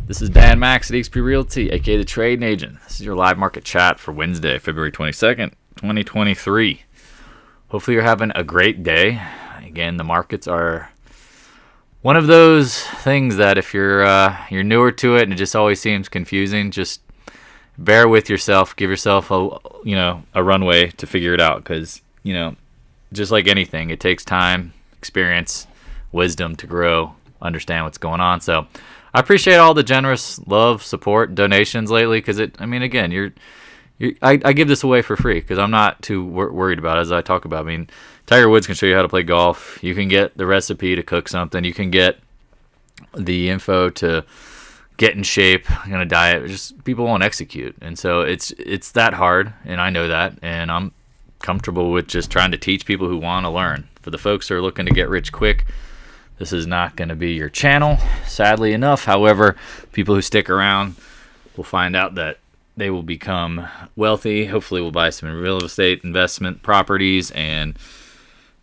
This is Dan Max at XP Realty, aka the Trading Agent. This is your live market chat for Wednesday, February 22nd, 2023. Hopefully you're having a great day. Again, the markets are one of those things that if you're newer to it and it just always seems confusing, just bear with yourself. Give yourself a runway to figure it out, because just like anything, it takes time, experience, wisdom to grow, understand what's going on. So I appreciate all the generous love, support, donations lately, because again, I give this away for free because I'm not too worried about it, as I talk about. I mean, Tiger Woods can show you how to play golf. You can get the recipe to cook something. You can get the info to get in shape, on a diet. Just people won't execute, and so it's that hard, and I know that, and I'm comfortable with just trying to teach people who want to learn. For the folks who are looking to get rich quick, this is not going to be your channel, sadly enough. However, people who stick around will find out that they will become wealthy. Hopefully will buy some real estate investment properties and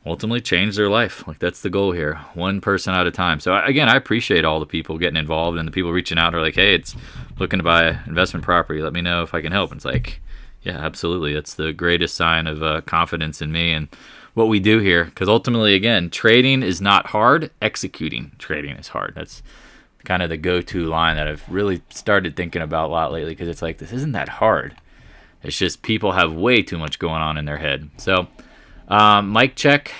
ultimately change their life. Like, that's the goal here, one person at a time. So again, I appreciate all the people getting involved, and the people reaching out are like, hey, it's looking to buy an investment property. Let me know if I can help. And it's like, yeah, absolutely. That's the greatest sign of confidence in me and what we do here. Because ultimately, again, trading is not hard. Executing trading is hard. That's kind of the go-to line that I've really started thinking about a lot lately, because it's like, this isn't that hard. It's just people have way too much going on in their head. So mic check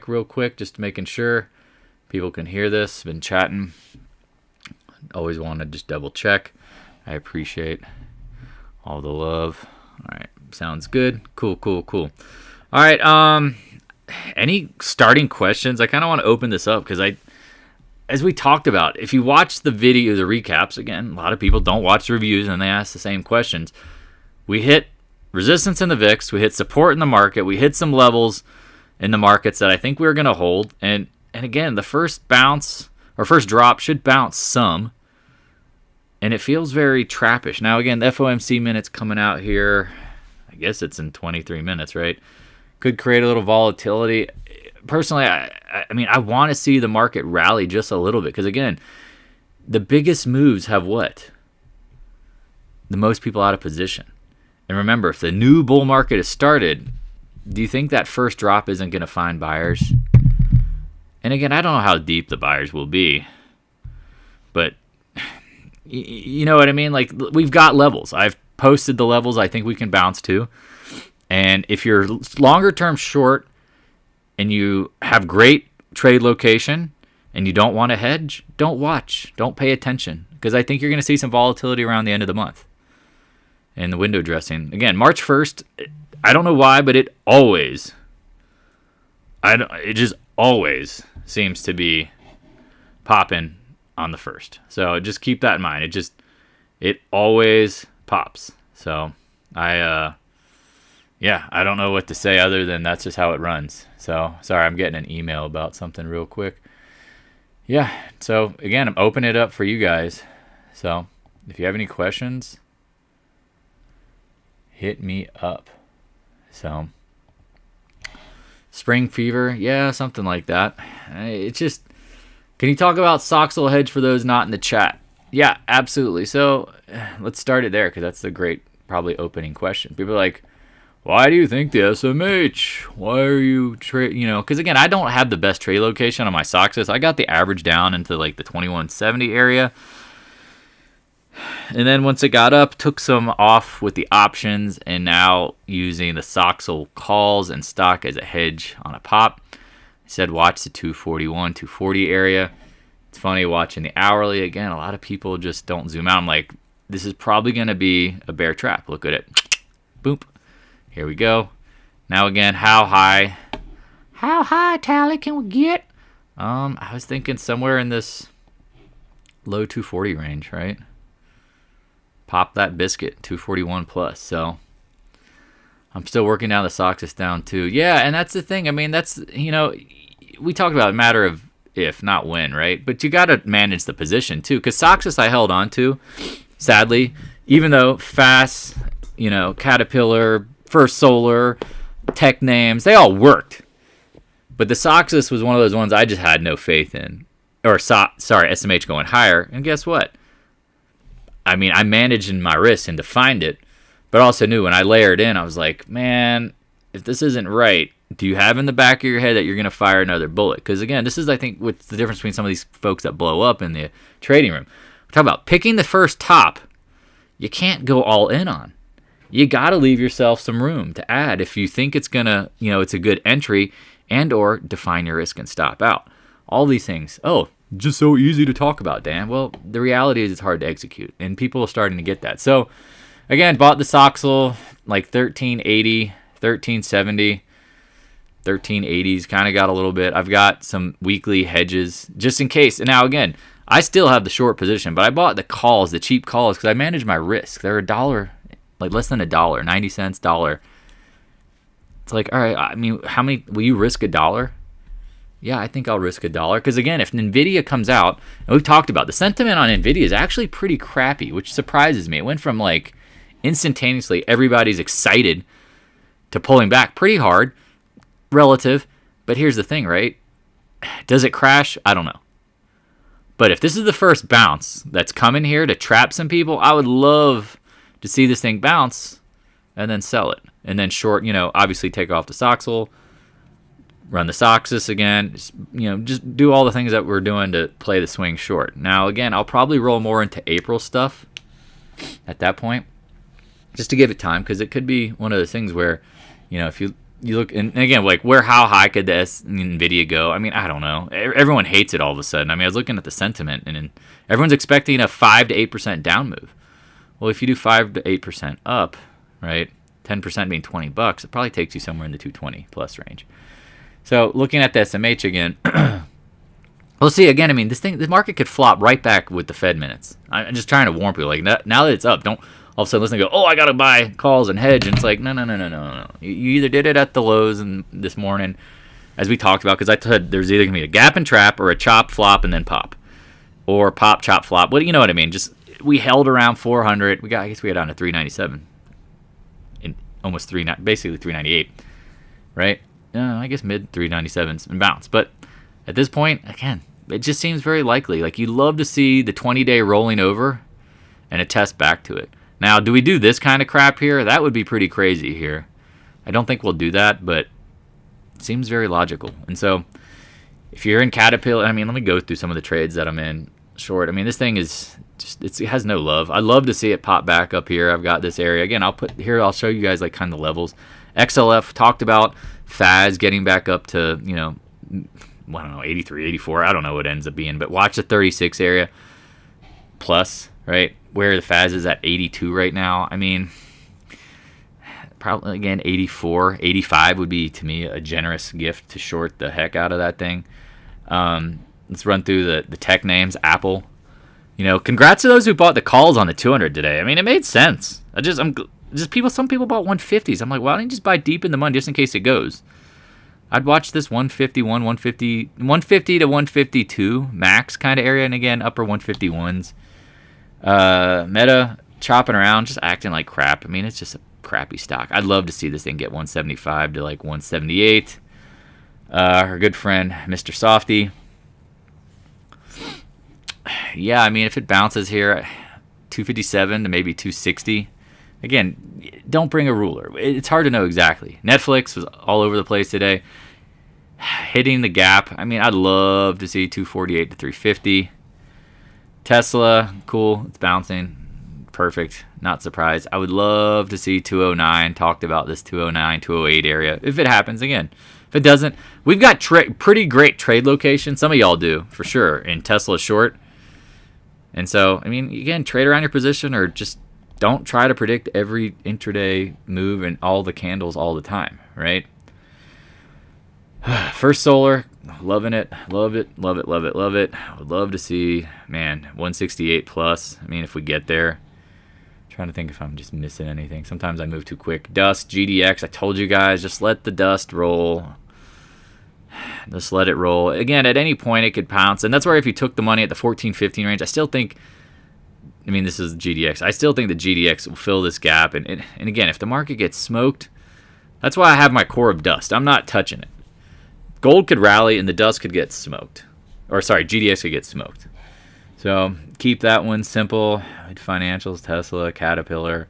real quick, just making sure people can hear this. Been chatting. Always want to just double check. I appreciate all the love. All right, sounds good. Cool. All right, any starting questions? I kind of want to open this up because as we talked about, if you watch the video, the recaps, again, a lot of people don't watch the reviews and they ask the same questions. We hit resistance in the VIX, we hit support in the market, we hit some levels in the markets that I think we're going to hold. And again, the first bounce or first drop should bounce some. And it feels very trappish. Now, again, the FOMC minutes coming out here, I guess it's in 23 minutes, right? Could create a little volatility. Personally, I want to see the market rally just a little bit, because, again, the biggest moves have what? The most people out of position. And remember, if the new bull market has started, do you think that first drop isn't going to find buyers? And again, I don't know how deep the buyers will be, but you know what I mean? Like, we've got levels. I've posted the levels I think we can bounce to. And if you're longer term short and you have great trade location and you don't want to hedge, don't watch. Don't pay attention, because I think you're going to see some volatility around the end of the month in the window dressing. Again, March 1st, I don't know why, but it just always seems to be popping on the 1st. So just keep that in mind. It always pops. So I don't know what to say other than that's just how it runs. So sorry, I'm getting an email about something real quick. Yeah, so again, I'm opening it up for you guys. So if you have any questions, hit me up. So spring fever, yeah, something like that. It's just, can you talk about Soxal hedge for those not in the chat? Yeah, absolutely. So let's start it there, because that's the great, probably opening question. People are like, why do you think the SMH? Why are you because again, I don't have the best trade location on my Soxus. I got the average down into like the 2170 area. And then once it got up, took some off with the options, and now using the Soxal calls and stock as a hedge on a pop. I said watch the 241, 240 area. It's funny watching the hourly. Again, a lot of people just don't zoom out. I'm like, this is probably going to be a bear trap. Look at it. Boop. Here we go. Now again, how high tally can we get? I was thinking somewhere in this low 240 range, right? Pop that biscuit, 241 plus. So I'm still working down the Soxus down too. Yeah, and that's the thing. I mean, that's, we talk about a matter of if, not when, right? But you got to manage the position too, because Soxus I held on to, sadly, even though FAS, Caterpillar, First Solar, tech names, they all worked. But the Soxus was one of those ones I just had no faith in. Or, SMH going higher. And guess what? I mean, I managed in my risk and defined it, but also knew when I layered in, I was like, man, if this isn't right, do you have in the back of your head that you're going to fire another bullet? Because again, this is, I think, what's the difference between some of these folks that blow up in the trading room. We're talking about picking the first top. You can't go all in on. You got to leave yourself some room to add if you think it's going to, it's a good entry, and or define your risk and stop out. All these things. Oh, just so easy to talk about, Dan. Well, the reality is it's hard to execute, and people are starting to get that. So, again, bought the Soxel like 1380, 1370, 1380s. Kind of got a little bit. I've got some weekly hedges just in case. And now, again, I still have the short position, but I bought the calls, the cheap calls, because I manage my risk. They're $1, like less than $1, 90 cents, dollar. It's like, all right, I mean, how many will you risk $1? Yeah, I think I'll risk $1. Because again, if NVIDIA comes out, and we've talked about the sentiment on NVIDIA is actually pretty crappy, which surprises me. It went from like instantaneously everybody's excited to pulling back pretty hard relative. But here's the thing, right? Does it crash? I don't know. But if this is the first bounce that's coming here to trap some people, I would love to see this thing bounce and then sell it. And then short, obviously take off the Soxel, run the Soxus again, just do all the things that we're doing to play the swing short. Now, again, I'll probably roll more into April stuff at that point, just to give it time, because it could be one of those things where, if you look, and again, like how high could the NVIDIA go? I mean, I don't know. Everyone hates it all of a sudden. I mean, I was looking at the sentiment, and everyone's expecting a 5 to 8% down move. Well, if you do 5 to 8% up, right, 10% being $20, it probably takes you somewhere in the 220 plus range. So looking at the SMH again, we'll see again. I mean, the market could flop right back with the Fed minutes. I'm just trying to warn people, like now that it's up, don't all of a sudden listen and go, oh, I got to buy calls and hedge. And it's like, no. You either did it at the lows and this morning, as we talked about, because I said there's either going to be a gap and trap or a chop, flop, and then pop. Or pop, chop, flop. But you know what I mean? Just we held around 400. I guess we got down to 397. Almost basically 398, right? I guess mid 397s and bounce. But at this point, again, it just seems very likely. Like, you'd love to see the 20-day rolling over and a test back to it. Now, do we do this kind of crap here? That would be pretty crazy here. I don't think we'll do that, but it seems very logical. And so, if you're in Caterpillar, I mean, let me go through some of the trades that I'm in short. I mean, this thing is just, it has no love. I'd love to see it pop back up here. I've got this area. Again, I'll show you guys like kind of levels. XLF talked about FAS getting back up to, I don't know, 83, 84. I don't know what it ends up being, but watch the 36 area plus, right? Where the FAS is at 82 right now. I mean, probably, again, 84, 85 would be, to me, a generous gift to short the heck out of that thing. Let's run through the tech names. Apple. Congrats to those who bought the calls on the 200 today. I mean, it made sense. Some people bought 150s. I'm like, why don't you just buy deep in the money just in case it goes? I'd watch this 151, 150 to 152 max kind of area, and again, upper 151s. Meta chopping around, just acting like crap. I mean, it's just a crappy stock. I'd love to see this thing get 175 to like 178. Her good friend, Mr. Softy. Yeah, I mean, if it bounces here, 257 to maybe 260. Again, don't bring a ruler. It's hard to know exactly. Netflix was all over the place today, hitting the gap. I mean, I'd love to see 248 to 350. Tesla, cool. It's bouncing. Perfect. Not surprised. I would love to see 209. Talked about this 209, 208 area. If it happens, again. If it doesn't, we've got pretty great trade locations. Some of y'all do, for sure, in Tesla short. And so, I mean, again, trade around your position, or just don't try to predict every intraday move and all the candles all the time, right? First Solar, loving it. Love it. I would love to see, 168 plus. I mean, if we get there. Trying to think if I'm just missing anything. Sometimes I move too quick. Dust, GDX, I told you guys, just let the dust roll. Just let it roll. Again, at any point it could pounce. And that's where if you took the money at the 14, 15 range, I still think, this is GDX. I still think the GDX will fill this gap. And again, if the market gets smoked, that's why I have my core of dust. I'm not touching it. Gold could rally and the dust could get smoked. Or sorry, GDX could get smoked. So keep that one simple. Financials, Tesla, Caterpillar.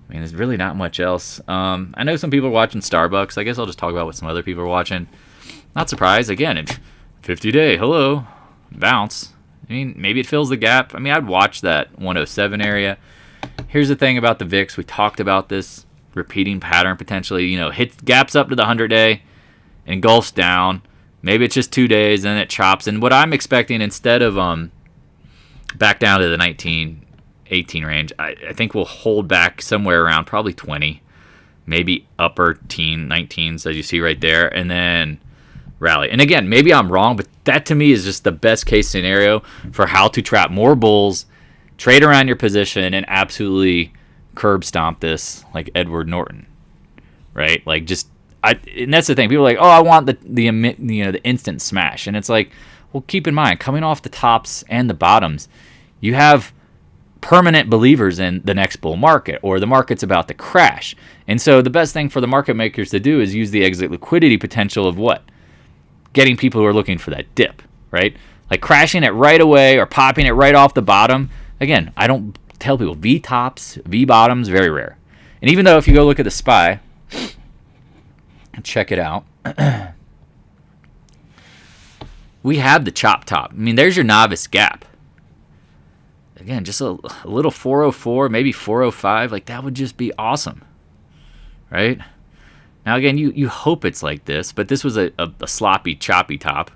I mean, there's really not much else. I know some people are watching Starbucks. I guess I'll just talk about what some other people are watching. Not surprised. Again, 50-day, hello, bounce. I mean, maybe it fills the gap. I mean, I'd watch that 107 area. Here's the thing about the VIX. We talked about this repeating pattern potentially. Hits gaps up to the 100-day and engulfs down. Maybe it's just 2 days and then it chops. And what I'm expecting, instead of back down to the 19, 18 range, I think we'll hold back somewhere around probably 20, maybe upper 19s as you see right there, and then rally. And again, maybe I'm wrong, but that to me is just the best case scenario for how to trap more bulls, trade around your position, and absolutely curb stomp this like Edward Norton, right? Like and that's the thing. People are like, oh, I want the instant smash, and it's like, well, keep in mind, coming off the tops and the bottoms, you have permanent believers in the next bull market, or the market's about to crash. And so the best thing for the market makers to do is use the exit liquidity potential of what? Getting people who are looking for that dip, right? Like crashing it right away or popping it right off the bottom. Again, I don't tell people V tops, V bottoms, very rare. And even though if you go look at the SPY and check it out, we have the chop top. I mean, there's your novice gap. Again, just a little 404, maybe 405. Like, that would just be awesome, right? Now, again, you hope it's like this, but this was a sloppy, choppy top.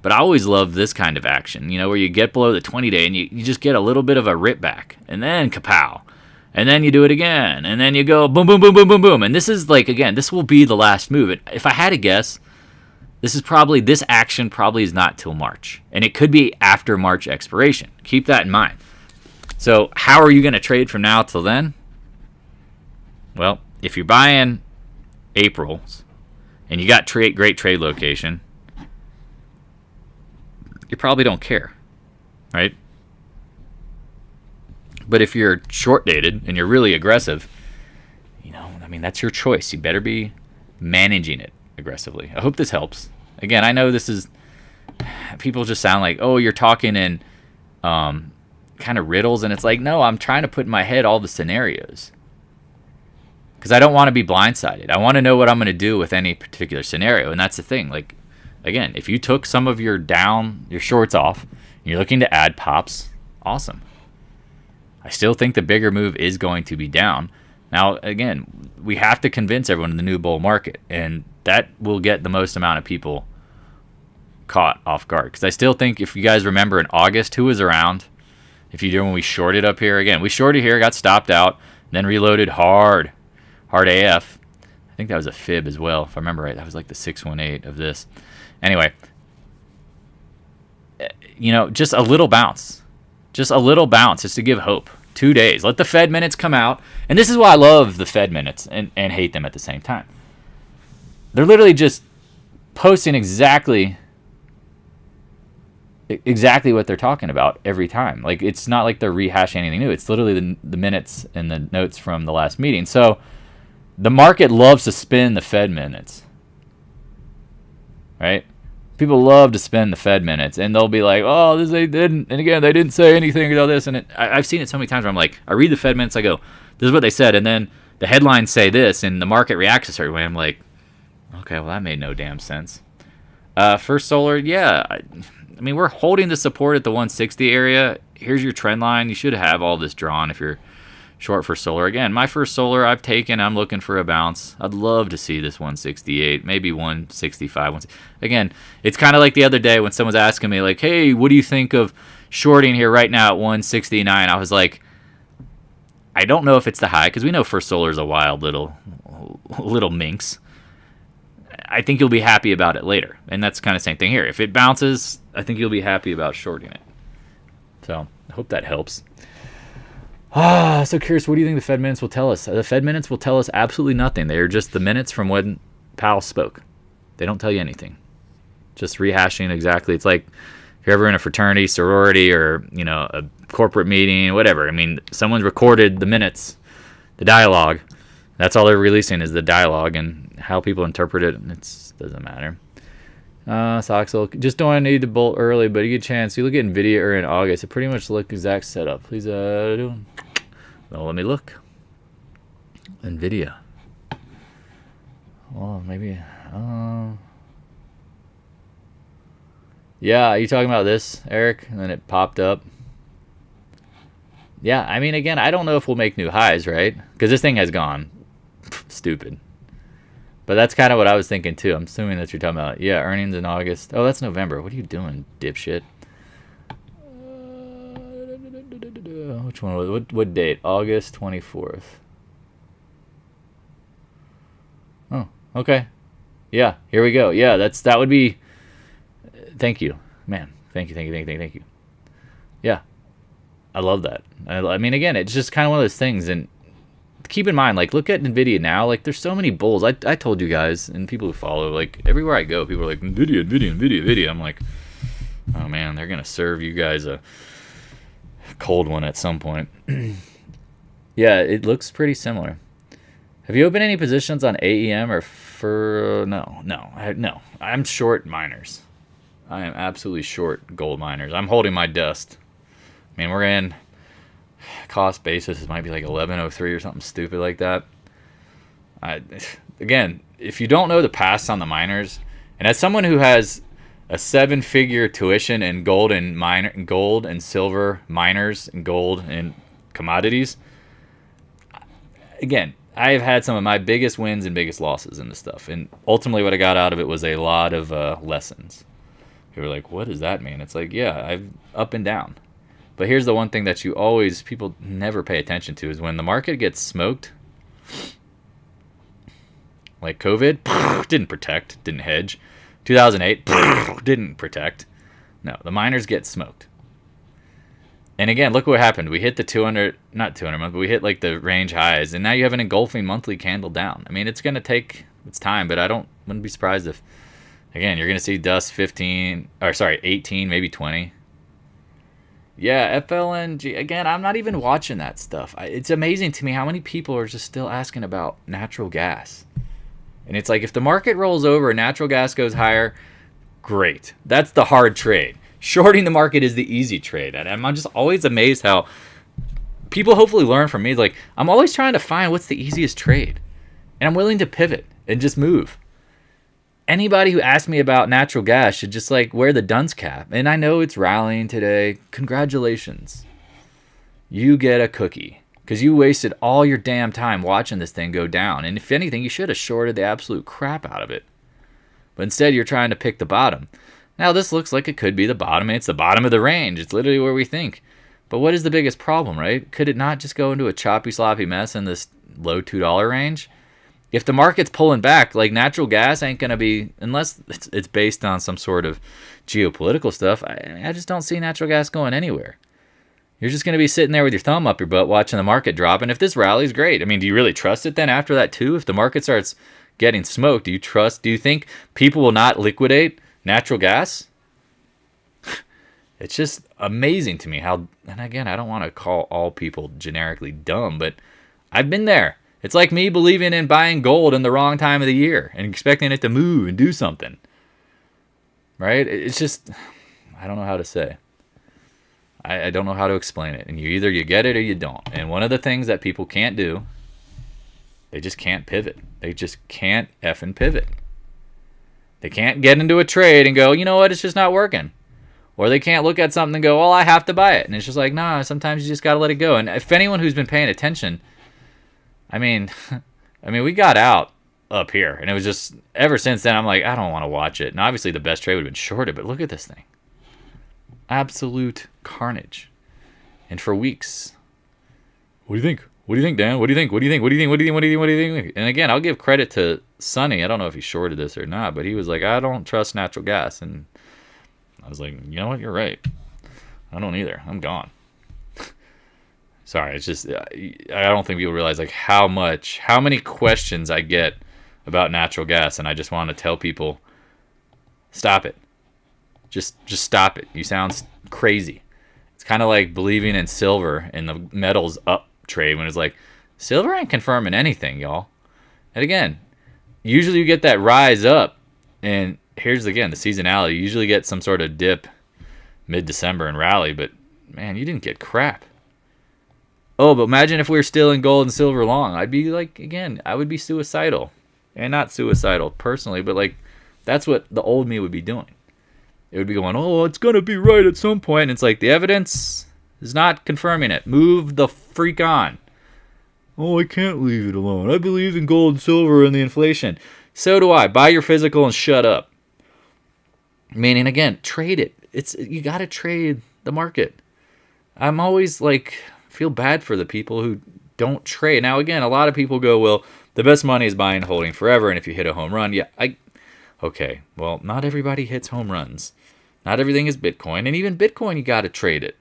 But I always love this kind of action, where you get below the 20-day and you just get a little bit of a rip back, and then kapow. And then you do it again, and then you go boom, boom, boom, boom, boom, boom. And this is like, again, this will be the last move. And if I had to guess, this action probably is not till March. And it could be after March expiration. Keep that in mind. So how are you going to trade from now till then? Well, if you're buying April's and you got great trade location, you probably don't care, right? But if you're short dated and you're really aggressive, that's your choice. You better be managing it aggressively. I hope this helps. Again, I know this is, people just sound like, oh, you're talking in kind of riddles, and it's like, no, I'm trying to put in my head all the scenarios because I don't want to be blindsided. I want to know what I'm going to do with any particular scenario, and that's the thing. Like, again, if you took some of your shorts off, and you're looking to add pops, awesome. I still think the bigger move is going to be down. Now, again, we have to convince everyone in the new bull market, and that will get the most amount of people caught off guard. Because I still think, if you guys remember in August, who was around? If you do, when we shorted up here, again, we shorted here, got stopped out, then reloaded hard AF. I think that was a fib as well, if I remember right. That was like the 618 of this. Anyway, just a little bounce. Just a little bounce, just to give hope. 2 days. Let the Fed minutes come out. And this is why I love the Fed minutes and hate them at the same time. They're literally just posting exactly what they're talking about every time. Like, it's not like they're rehashing anything new. It's literally the minutes and the notes from the last meeting. So the market loves to spin the Fed minutes, right? People love to spend the Fed minutes, and they'll be like, oh, they didn't, and again, they didn't say anything about this, and I've seen it so many times where I'm like, I read the Fed minutes, I go, this is what they said, and then the headlines say this, and the market reacts a certain way. I'm like, okay, well, that made no damn sense. First Solar, yeah, I mean, we're holding the support at the 160 area. Here's your trend line. You should have all this drawn if you're short for Solar. Again, my First Solar I've taken. I'm looking for a bounce. I'd love to see this 168, maybe 165. Again, it's kind of like the other day when someone's asking me, like, hey, what do you think of shorting here right now at 169? I was like, I don't know if it's the high, because we know First Solar is a wild little minx. I think you'll be happy about it later. And that's kind of the same thing here. If it bounces, I think you'll be happy about shorting it. So I hope that helps. So curious, what do you think the Fed minutes will tell us? The Fed minutes will tell us absolutely nothing. They are just the minutes from when Powell spoke. They don't tell you anything. Just rehashing exactly. It's like if you're ever in a fraternity, sorority, or a corporate meeting, whatever. I mean, someone's recorded the minutes, the dialogue. That's all they're releasing is the dialogue, and how people interpret it, it doesn't matter. Stocks just don't need to bolt early, but you get a chance. You look at NVIDIA or in August, it pretty much look exact setup. Please, well, let me look. NVIDIA. Well, maybe. Yeah, are you talking about this, Eric? And then it popped up. Yeah, I mean, again, I don't know if we'll make new highs, right? Because this thing has gone stupid. But that's kind of what I was thinking, too. I'm assuming that you're talking about, yeah, earnings in August. Oh, that's November. What are you doing, dipshit? Which one was it? What date? August 24th. Oh, okay. Yeah, here we go. Yeah, that would be... Thank you. Man, thank you. Yeah, I love that. I mean, again, it's just kind of one of those things, and keep in mind, like, look at NVIDIA now. Like, there's so many bulls. I told you guys, and people who follow, like, everywhere I go, people are like, NVIDIA. I'm like, oh, man, they're going to serve you guys a cold one at some point. Yeah, it looks pretty similar. Have you opened any positions on AEM or for... No. I'm short miners. I am absolutely short gold miners. I'm holding my dust. I mean, we're in... Cost basis, it might be like 1103 or something stupid like that. Again, if you don't know the past on the miners, and as someone who has a 7-figure tuition in gold and silver miners and gold and commodities, again, I've had some of my biggest wins and biggest losses in this stuff, and ultimately what I got out of it was a lot of lessons. People were like, what does that mean? It's like, yeah, I've up and down. But here's the one thing that people never pay attention to is when the market gets smoked, like COVID, didn't protect, didn't hedge. 2008, didn't protect. No, the miners get smoked. And again, look what happened. We hit the not 200 month, but we hit like the range highs, and now you have an engulfing monthly candle down. I mean, it's going to take its time, but wouldn't be surprised if, again, you're going to see dust 18, maybe 20. Yeah, FLNG. Again, I'm not even watching that stuff. It's amazing to me how many people are just still asking about natural gas. And it's like, if the market rolls over and natural gas goes higher, great. That's the hard trade. Shorting the market is the easy trade. And I'm just always amazed how people hopefully learn from me. Like, I'm always trying to find what's the easiest trade. And I'm willing to pivot and just move. Anybody who asks me about natural gas should just like wear the dunce cap. And I know it's rallying today. Congratulations. You get a cookie because you wasted all your damn time watching this thing go down. And if anything, you should have shorted the absolute crap out of it. But instead, you're trying to pick the bottom. Now, this looks like it could be the bottom. It's the bottom of the range. It's literally where we think. But what is the biggest problem, right? Could it not just go into a choppy, sloppy mess in this low $2 range? If the market's pulling back, like natural gas ain't going to be, unless it's based on some sort of geopolitical stuff, I just don't see natural gas going anywhere. You're just going to be sitting there with your thumb up your butt watching the market drop. And if this rally's great, I mean, do you really trust it then after that too? If the market starts getting smoked, do you think people will not liquidate natural gas? It's just amazing to me how, and again, I don't want to call all people generically dumb, but I've been there. It's like me believing in buying gold in the wrong time of the year and expecting it to move and do something. Right? It's just, I don't know how to say. I don't know how to explain it. And either you get it or you don't. And one of the things that people can't do, they just can't pivot. They just can't effing pivot. They can't get into a trade and go, you know what, it's just not working. Or they can't look at something and go, well, I have to buy it. And it's just like, nah, sometimes you just got to let it go. And if anyone who's been paying attention, I mean, we got out up here, and it was just, ever since then, I'm like, I don't want to watch it. And obviously the best trade would have been shorted, but look at this thing. Absolute carnage. And for weeks. What do you think? What do you think, Dan? What do you think? What do you think? What do you think? What do you think? What do you think? What do you think? And again, I'll give credit to Sonny. I don't know if he shorted this or not, but he was like, I don't trust natural gas. And I was like, you know what? You're right. I don't either. I'm gone. Sorry, it's just, I don't think people realize like how many questions I get about natural gas, and I just want to tell people, stop it. Just stop it. You sound crazy. It's kind of like believing in silver in the metals up trade when it's like, silver ain't confirming anything, y'all. And again, usually you get that rise up, and here's again the seasonality. You usually get some sort of dip mid-December and rally, but man, you didn't get crap. Oh, but imagine if we were still in gold and silver long. I'd be like, again, I would be suicidal. And not suicidal personally, but like that's what the old me would be doing. It would be going, oh, it's going to be right at some point. And it's like the evidence is not confirming it. Move the freak on. Oh, I can't leave it alone. I believe in gold and silver and the inflation. So do I. Buy your physical and shut up. Meaning, again, trade it. You got to trade the market. I'm always like, feel bad for the people who don't trade. Now, again, a lot of people go, well, the best money is buying and holding forever, and if you hit a home run, okay, well, not everybody hits home runs. Not everything is Bitcoin, and even Bitcoin, you got to trade it.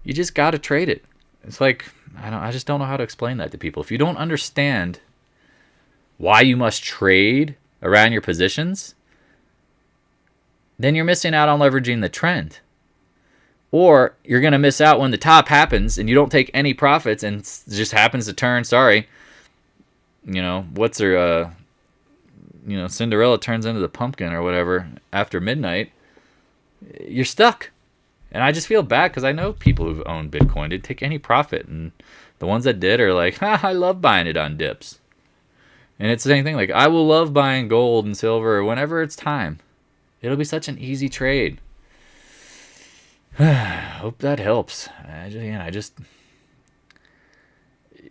You just got to trade it. It's like, I just don't know how to explain that to people. If you don't understand why you must trade around your positions, then you're missing out on leveraging the trend. Or you're going to miss out when the top happens and you don't take any profits and it just happens to turn, what's her, Cinderella turns into the pumpkin or whatever after midnight. You're stuck. And I just feel bad because I know people who've owned Bitcoin didn't take any profit. And the ones that did are like, I love buying it on dips. And it's the same thing. Like, I will love buying gold and silver whenever it's time. It'll be such an easy trade. Hope that helps.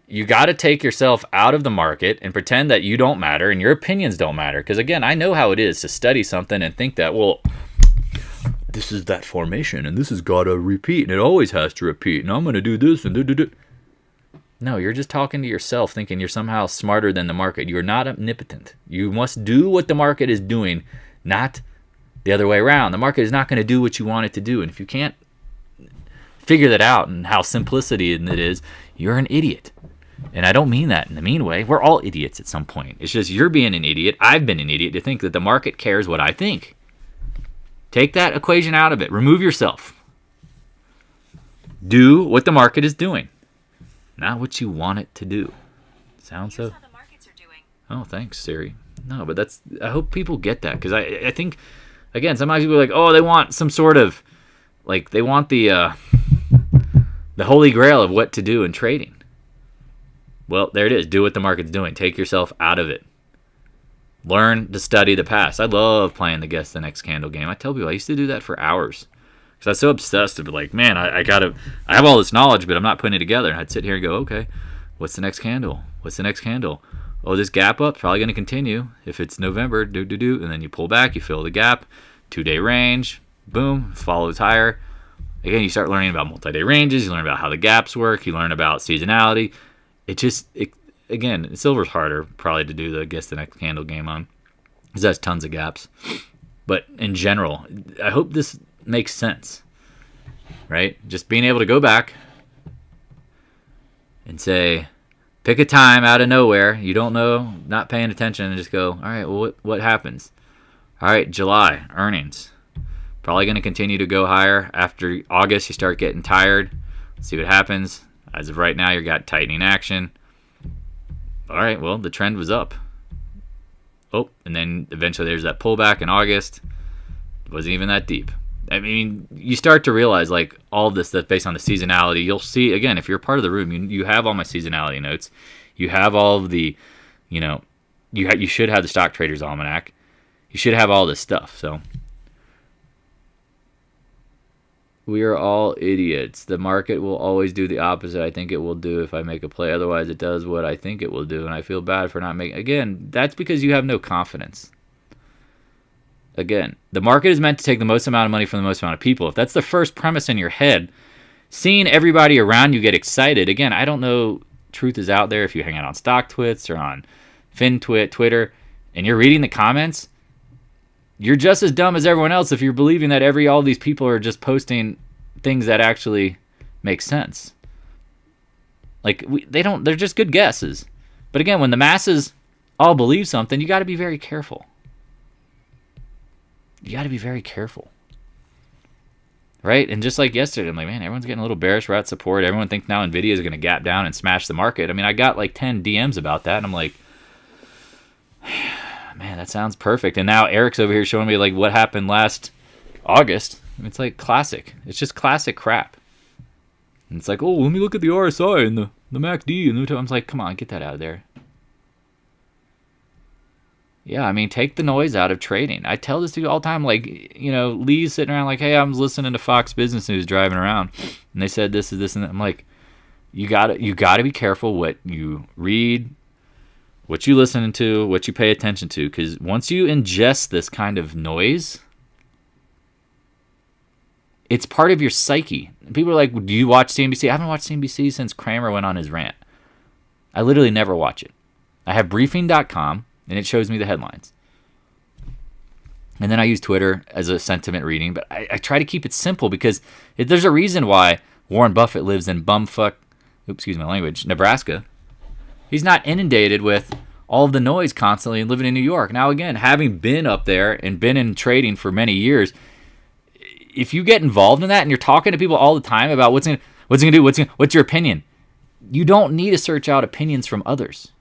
You got to take yourself out of the market and pretend that you don't matter and your opinions don't matter. Because again, I know how it is to study something and think that, well, this is that formation and this has got to repeat and it always has to repeat and I'm going to do this and do. No, you're just talking to yourself thinking you're somehow smarter than the market. You're not omnipotent. You must do what the market is doing, not the other way around. The market is not going to do what you want it to do. And if you can't figure that out and how simplicity it is, you're an idiot. And I don't mean that in a mean way. We're all idiots at some point. It's just you're being an idiot. I've been an idiot to think that the market cares what I think. Take that equation out of it. Remove yourself. Do what the market is doing, not what you want it to do. Sounds so. Here's how the markets are doing. Oh, thanks, Siri. No, but I hope people get that because I think, again, sometimes people are like, oh, they want some sort of, like, they want the holy grail of what to do in trading. Well, there it is. Do what the market's doing. Take yourself out of it. Learn to study the past. I love playing the guess the next candle game. I tell people I used to do that for hours because I was so obsessed to be like, man, I have all this knowledge, but I'm not putting it together. And I'd sit here and go, okay, what's the next candle? What's the next candle? Oh, this gap up, probably going to continue. If it's November, and then you pull back, you fill the gap, 2-day range, boom, follows higher. Again, you start learning about multi-day ranges. You learn about how the gaps work. You learn about seasonality. Again, silver's harder probably to do the guess the next candle game on because that's tons of gaps. But in general, I hope this makes sense, right? Just being able to go back and say, pick a time out of nowhere. You don't know, not paying attention, and just go, all right, well, what happens? All right, July, earnings. Probably going to continue to go higher. After August, you start getting tired. See what happens. As of right now, you got tightening action. All right, well, the trend was up. Oh, and then eventually there's that pullback in August. It wasn't even that deep. I mean, you start to realize, like, all this that's based on the seasonality. You'll see, again, if you're part of the room, you have all my seasonality notes. You have all of the, you should have the Stock Traders Almanac. You should have all this stuff, so. We are all idiots. The market will always do the opposite I think it will do if I make a play. Otherwise, it does what I think it will do, and I feel bad for not making. Again, that's because you have no confidence. Again, the market is meant to take the most amount of money from the most amount of people. If that's the first premise in your head, seeing everybody around you get excited. Again, I don't know. Truth is out there. If you hang out on StockTwits or on FinTwit, Twitter, and you're reading the comments, you're just as dumb as everyone else if you're believing that all these people are just posting things that actually make sense. Like, they're just good guesses. But again, when the masses all believe something, you got to be very careful. You got to be very careful. Right? And just like yesterday, I'm like, man, everyone's getting a little bearish. We're at support. Everyone thinks now NVIDIA is going to gap down and smash the market. I mean, I got like 10 DMs about that, and I'm like, man, that sounds perfect. And now Eric's over here showing me like what happened last August. It's like classic. It's just classic crap. And it's like, oh, let me look at the RSI and the MACD. And I'm like, come on, get that out of there. Yeah, I mean, take the noise out of trading. I tell this to you all the time. Like, Lee's sitting around like, hey, I'm listening to Fox Business News driving around, and they said this is this and that. I'm like, you gotta be careful what you read, what you listen to, what you pay attention to, because once you ingest this kind of noise, it's part of your psyche. People are like, do you watch CNBC? I haven't watched CNBC since Cramer went on his rant. I literally never watch it. I have briefing.com. And it shows me the headlines. And then I use Twitter as a sentiment reading. But I try to keep it simple because there's a reason why Warren Buffett lives in bumfuck, excuse my language, Nebraska. He's not inundated with all of the noise constantly and living in New York. Now, again, having been up there and been in trading for many years, if you get involved in that and you're talking to people all the time about what's it going to do, what's your opinion, you don't need to search out opinions from others.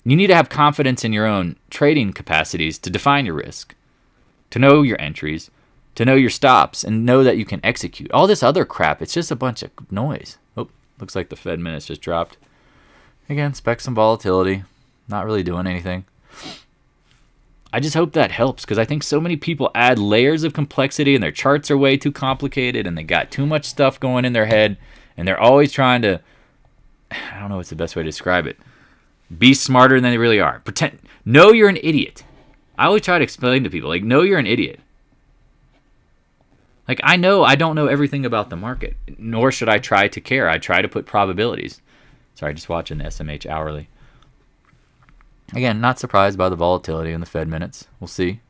You need to have confidence in your own trading capacities to define your risk, to know your entries, to know your stops, and know that you can execute. All this other crap, it's just a bunch of noise. Oh, looks like the Fed minutes just dropped. Again, expect some volatility. Not really doing anything. I just hope that helps because I think so many people add layers of complexity and their charts are way too complicated and they got too much stuff going in their head and they're always trying to, I don't know what's the best way to describe it, be smarter than they really are. Know you're an idiot. I always try to explain to people, like, know you're an idiot. Like, I know I don't know everything about the market, nor should I try to care. I try to put probabilities. Sorry, just watching the SMH hourly. Again, not surprised by the volatility in the Fed minutes. We'll see.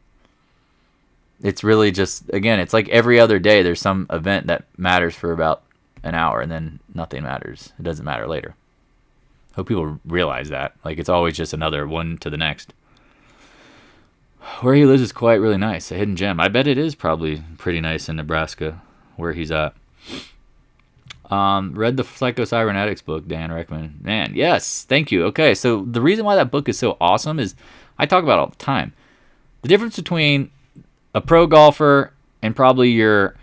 It's really just, again, it's like every other day there's some event that matters for about an hour, and then nothing matters. It doesn't matter later. Hope people realize that. Like, it's always just another one to the next. Where he lives is quite really nice. A hidden gem. I bet it is probably pretty nice in Nebraska where he's at. Read the Psycho-Cybernetics book, Dan recommended. Man, yes. Thank you. Okay, so the reason why that book is so awesome is I talk about it all the time. The difference between a pro golfer and probably your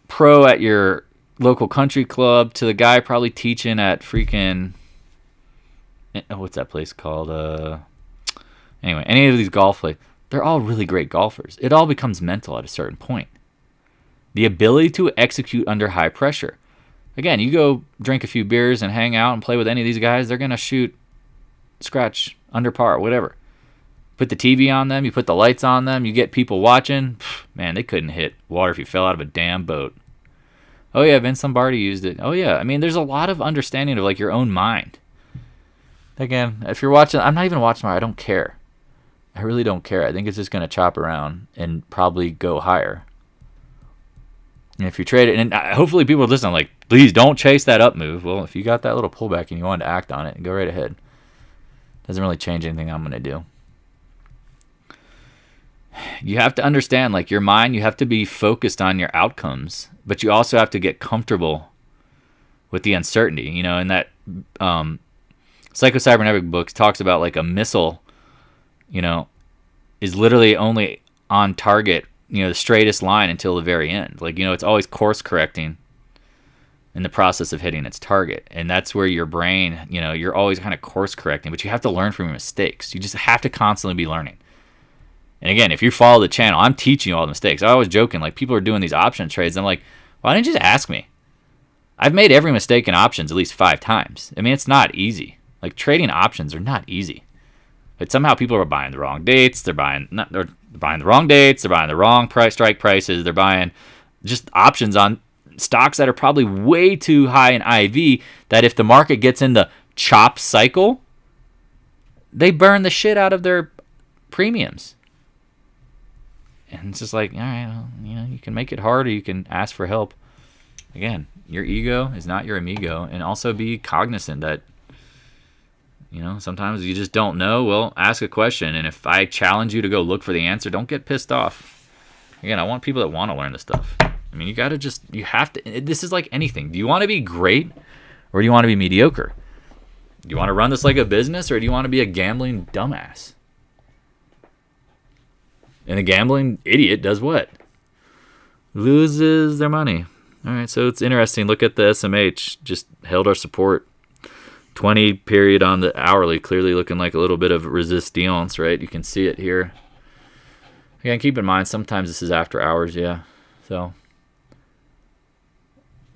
pro at your local country club to the guy probably teaching at freaking... what's that place called? Anyway, any of these golf places, they're all really great golfers. It all becomes mental at a certain point. The ability to execute under high pressure. Again, you go drink a few beers and hang out and play with any of these guys, they're going to shoot, scratch, under par, whatever. Put the TV on them, you put the lights on them, you get people watching. Man, they couldn't hit water if you fell out of a damn boat. Oh yeah, Vince Lombardi used it. Oh yeah, I mean, there's a lot of understanding of like your own mind. Again, if you're watching, I'm not even watching, I don't care. I really don't care. I think it's just going to chop around and probably go higher. And if you trade it, and hopefully people listen, like, please don't chase that up move. Well, if you got that little pullback and you wanted to act on it, go right ahead. Doesn't really change anything I'm going to do. You have to understand, like, your mind, you have to be focused on your outcomes, but you also have to get comfortable with the uncertainty. You know, in that Psycho-Cybernetic book talks about, like, a missile, you know, is literally only on target, you know, the straightest line until the very end. Like, you know, it's always course correcting in the process of hitting its target. And that's where your brain, you know, you're always kind of course correcting, but you have to learn from your mistakes. You just have to constantly be learning. And again, if you follow the channel, I'm teaching you all the mistakes. I was joking, like, people are doing these option trades. I'm like, why didn't you just ask me? I've made every mistake in options at least 5 times. I mean, it's not easy. Like, trading options are not easy. But somehow people are buying the wrong dates. They're buying the wrong dates. They're buying the wrong strike prices. They're buying just options on stocks that are probably way too high in IV, that if the market gets in the chop cycle, they burn the shit out of their premiums. And it's just like, all right, well, you know, you can make it hard or you can ask for help. Again, your ego is not your amigo. And also be cognizant that, you know, sometimes you just don't know. Well, ask a question. And if I challenge you to go look for the answer, don't get pissed off. Again, I want people that want to learn this stuff. I mean, you have to, this is like anything. Do you want to be great or do you want to be mediocre? Do you want to run this like a business or do you want to be a gambling dumbass? And the gambling idiot does what? Loses their money. All right, so it's interesting. Look at the SMH. Just held our support. 20 period on the hourly, clearly looking like a little bit of resistance, right? You can see it here. Again, keep in mind, sometimes this is after hours, yeah. So,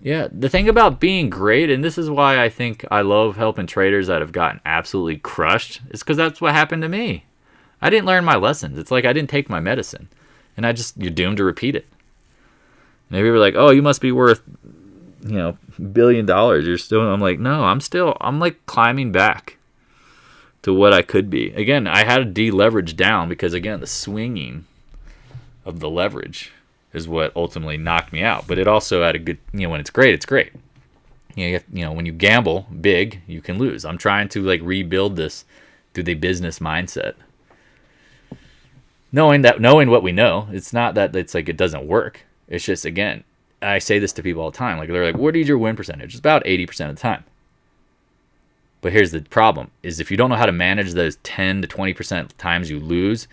yeah, the thing about being great, and this is why I think I love helping traders that have gotten absolutely crushed, is because that's what happened to me. I didn't learn my lessons. It's like I didn't take my medicine. And you're doomed to repeat it. And people are like, oh, you must be worth, $1 billion. I'm like, no, I'm like climbing back to what I could be. Again, I had to deleverage down because, again, the swinging of the leverage is what ultimately knocked me out. But it also had a good, when it's great, it's great. When you gamble big, you can lose. I'm trying to rebuild this through the business mindset. Knowing what we know, it's not that it's like it doesn't work. It's just, again, I say this to people all the time. They're like, what is your win percentage? It's about 80% of the time. But here's the problem, is if you don't know how to manage those 10 to 20% times you lose,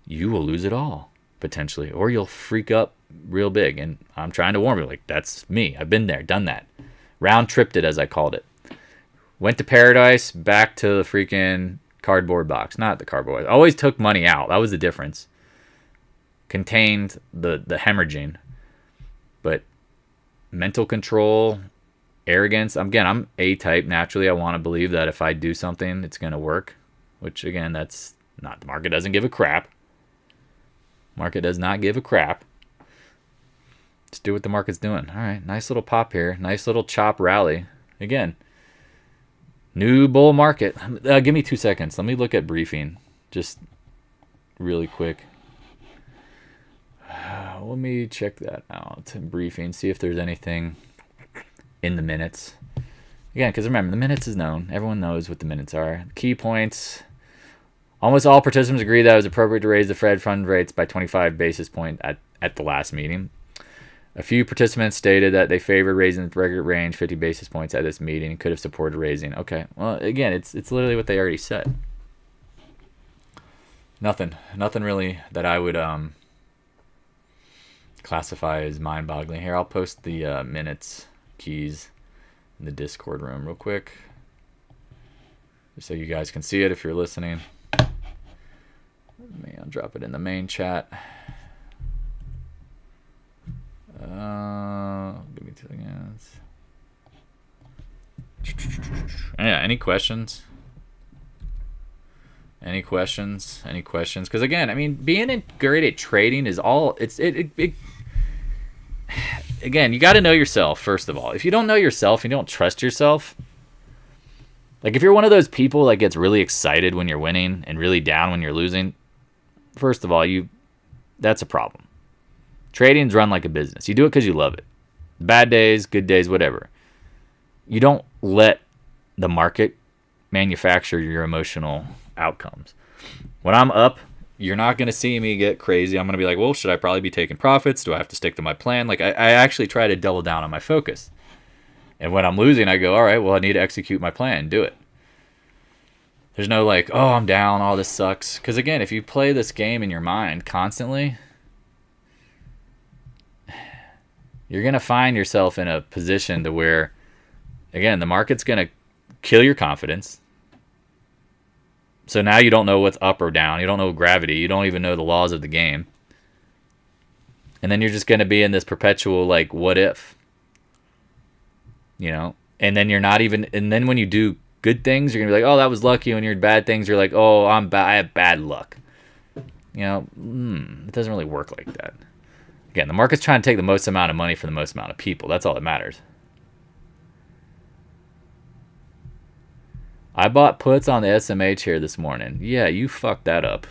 you will lose it all, potentially. Or you'll freak up real big. And I'm trying to warn you, that's me. I've been there, done that. Round-tripped it, as I called it. Went to paradise, back to the freaking cardboard box. Not the cardboard. I always took money out. That was the difference. Contained the hemorrhaging. But mental control, arrogance. Again, I'm A-type. Naturally, I want to believe that if I do something, it's going to work. Which, again, that's not. The market doesn't give a crap. Market does not give a crap. Just do what the market's doing. All right, nice little pop here. Nice little chop rally. Again, new bull market. Give me 2 seconds. Let me look at briefing. Just really quick. Let me check that out in briefing, see if there's anything in the minutes. Again, because remember, the minutes is known. Everyone knows what the minutes are. Key points. Almost all participants agree that it was appropriate to raise the Fed fund rates by 25 basis points at the last meeting. A few participants stated that they favored raising the regular range 50 basis points at this meeting and could have supported raising. Okay, well, again, it's literally what they already said. Nothing really that I would classify as mind-boggling. Here, I'll post the minutes keys in the Discord room real quick, just so you guys can see it if you're listening. I'll drop it in the main chat. Give me 2 seconds. Yeah, any questions? Any questions? Because again, being great at trading is all. Again, you got to know yourself first of all. If you don't know yourself, you don't trust yourself. Like if you're one of those people that gets really excited when you're winning and really down when you're losing, first of all, that's a problem. Trading's run like a business. You do it because you love it. Bad days, good days, whatever. You don't let the market manufacture your emotional outcomes. When I'm up, you're not going to see me get crazy. I'm going to be like, well, should I probably be taking profits? Do I have to stick to my plan? I actually try to double down on my focus. And when I'm losing, I go, all right, well, I need to execute my plan. Do it. There's no oh, I'm down. Oh, this sucks. Because again, if you play this game in your mind constantly, you're going to find yourself in a position to where, again, the market's going to kill your confidence. So now you don't know what's up or down. You don't know gravity. You don't even know the laws of the game. And then you're just going to be in this perpetual, what if? And then you're not even, and then when you do good things, you're going to be like, oh, that was lucky. When you're bad things, you're like, oh, I have bad luck. It doesn't really work like that. Again, the market's trying to take the most amount of money for the most amount of people. That's all that matters. I bought puts on the SMH here this morning. Yeah, you fucked that up.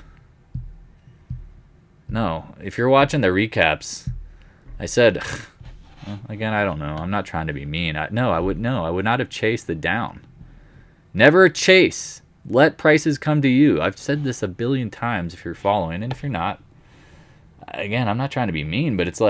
No, if you're watching the recaps, I said, well, again, I don't know. I'm not trying to be mean. I would not have chased the down. Never chase. Let prices come to you. I've said this a billion times if you're following, and if you're not, again, I'm not trying to be mean, but it's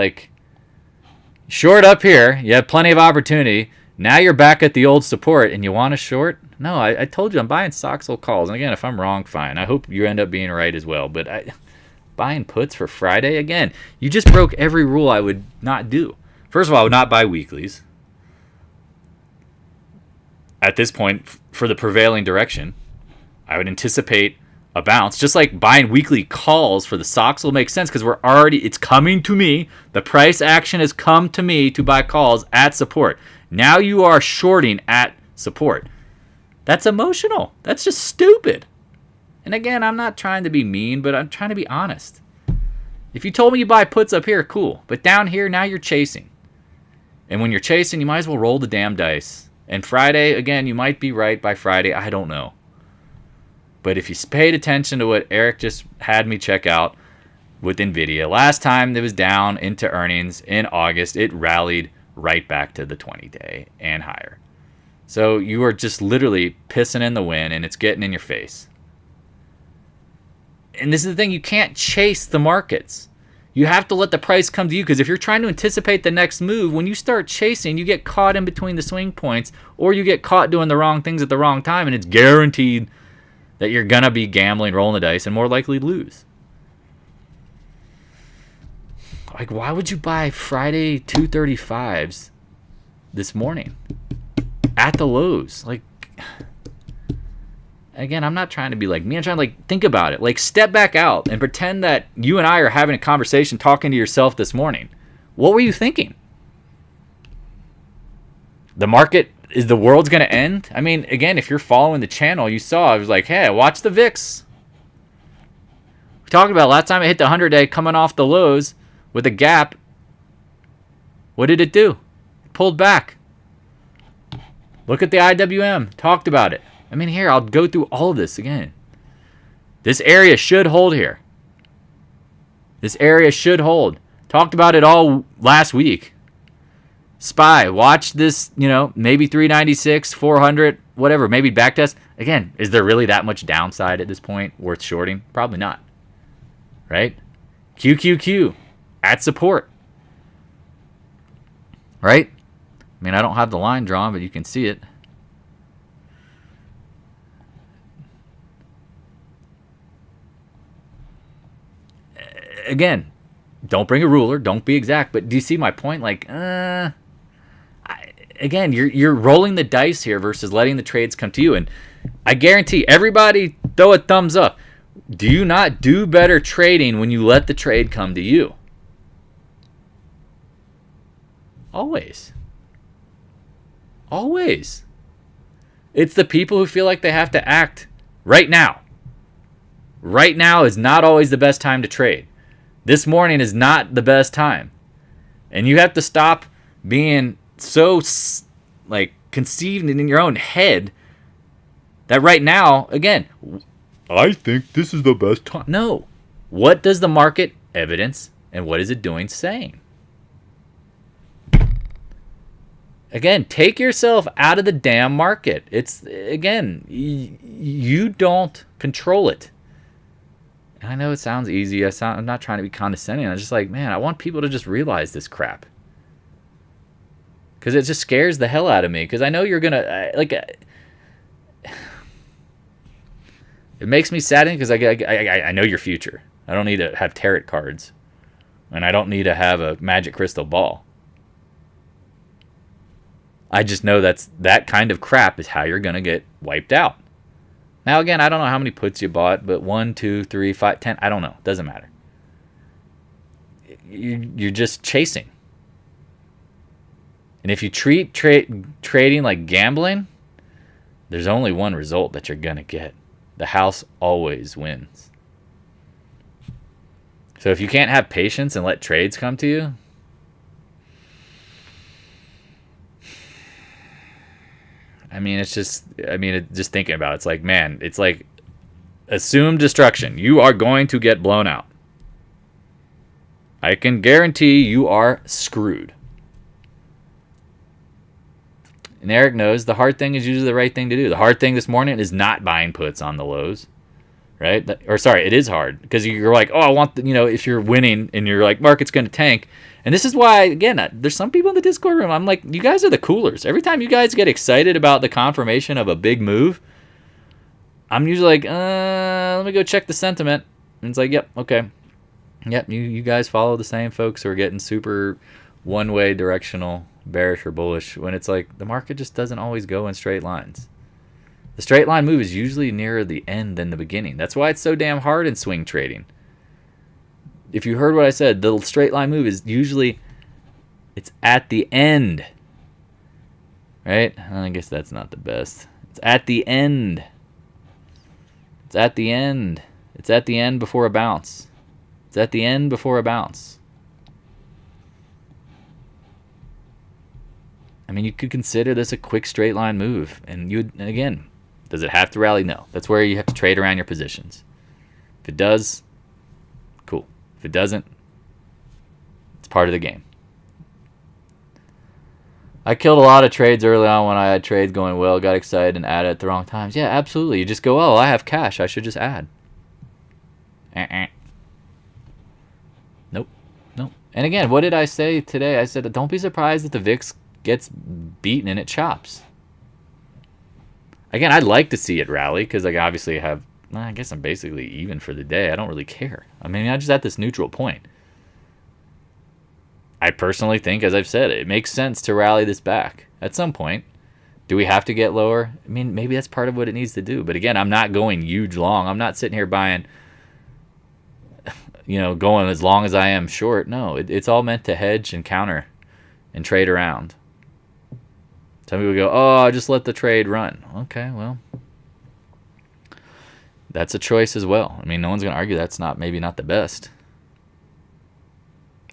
short up here. You have plenty of opportunity. Now you're back at the old support, and you want to short? No, I told you I'm buying Soxel calls. And again, if I'm wrong, fine. I hope you end up being right as well. But buying puts for Friday again. You just broke every rule I would not do. First of all, I would not buy weeklies at this point for the prevailing direction. I would anticipate a bounce. Just like buying weekly calls for the stocks will make sense because it's coming to me. The price action has come to me to buy calls at support. Now you are shorting at support. That's emotional. That's just stupid. And again, I'm not trying to be mean, but I'm trying to be honest. If you told me you buy puts up here, cool. But down here, now you're chasing. And when you're chasing, you might as well roll the damn dice. And Friday, again, you might be right by Friday. I don't know. But if you paid attention to what Eric just had me check out with NVIDIA, last time it was down into earnings in August, it rallied right back to the 20-day and higher. So you are just literally pissing in the wind, and it's getting in your face. And this is the thing, you can't chase the markets. You have to let the price come to you, because if you're trying to anticipate the next move, when you start chasing, you get caught in between the swing points, or you get caught doing the wrong things at the wrong time, and it's guaranteed that you're going to be gambling, rolling the dice, and more likely lose. Like, why would you buy Friday 235s this morning at the lows? Like, again, I'm not trying to be like me. I'm trying to think about it. Like, step back out and pretend that you and I are having a conversation talking to yourself this morning. What were you thinking? The market, is the world's going to end? I mean, again, if you're following the channel, you saw, I was like, hey, watch the VIX. We talked about last time it hit the 100-day coming off the lows with a gap. What did it do? It pulled back. Look at the IWM. Talked about it. I mean, here, I'll go through all of this again. This area should hold here. This area should hold. Talked about it all last week. SPY, watch this, maybe 396, 400, whatever, maybe backtest. Again, is there really that much downside at this point worth shorting? Probably not. Right? QQQ, at support. Right? I mean, I don't have the line drawn, but you can see it. Again, don't bring a ruler, don't be exact, but do you see my point? Again, you're rolling the dice here versus letting the trades come to you. And I guarantee everybody throw a thumbs up. Do you not do better trading when you let the trade come to you? Always. Always. It's the people who feel like they have to act right now. Right now is not always the best time to trade. This morning is not the best time. And you have to stop being so conceived in your own head that right now, again, I think this is the best time. No. What does the market evidence and what is it doing saying? Again, take yourself out of the damn market. It's, again, you don't control it. And I know it sounds easy. I'm not trying to be condescending. I'm just like, man, I want people to just realize this crap. Because it just scares the hell out of me. Because I know you're going to, it makes me saddened because I know your future. I don't need to have tarot cards. And I don't need to have a magic crystal ball. I just know that kind of crap is how you're going to get wiped out. Now, again, I don't know how many puts you bought, but 1, 2, 3, 5, 10, I don't know. Doesn't matter. You're just chasing. And if you treat trading like gambling, there's only one result that you're going to get. The house always wins. So if you can't have patience and let trades come to you, just thinking about it, it's like, man, it's like assumed destruction. You are going to get blown out. I can guarantee you are screwed. And Eric knows the hard thing is usually the right thing to do. The hard thing this morning is not buying puts on the lows, right? It is hard because you're like, oh, I want if you're winning and you're like, market's going to tank. And this is why, again, there's some people in the Discord room, I'm like, you guys are the coolers. Every time you guys get excited about the confirmation of a big move, I'm usually like, let me go check the sentiment. And it's like, yep, okay. Yep, you guys follow the same folks who are getting super one-way directional, bearish or bullish, when it's like the market just doesn't always go in straight lines. The straight line move is usually nearer the end than the beginning. That's why it's so damn hard in swing trading. If you heard what I said, the straight line move is usually, it's at the end. Right? I guess that's not the best. It's at the end. It's at the end. It's at the end before a bounce. It's at the end before a bounce. I mean, you could consider this a quick straight line move. And again, does it have to rally? No. That's where you have to trade around your positions. If it does, cool. If it doesn't, it's part of the game. I killed a lot of trades early on when I had trades going well, got excited and added at the wrong times. Yeah, absolutely. You just go, oh, I have cash. I should just add. Nope. And again, what did I say today? I said, don't be surprised if the VIX gets beaten and it chops. Again, I'd like to see it rally because I obviously have, I guess I'm basically even for the day. I don't really care. I mean, I'm just at this neutral point. I personally think, as I've said, it makes sense to rally this back at some point. Do we have to get lower? I mean, maybe that's part of what it needs to do. But again, I'm not going huge long. I'm not sitting here buying, going as long as I am short. No, it's all meant to hedge and counter and trade around. Some people go, oh, just let the trade run. Okay, well, that's a choice as well. I mean, no one's going to argue that's maybe not the best.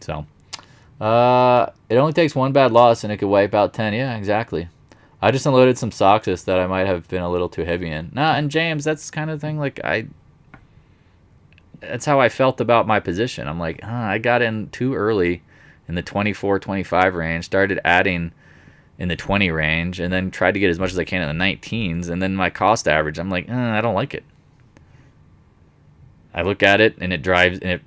So, it only takes one bad loss and it could wipe out 10. Yeah, exactly. I just unloaded some Soxus that I might have been a little too heavy in. Nah, and James, that's kind of the thing, like, that's how I felt about my position. I'm like, I got in too early in the 24, 25 range, started adding in the 20 range, and then tried to get as much as I can in the 19s, and then my cost average, I'm like, I don't like it. I look at it, and it drives, and it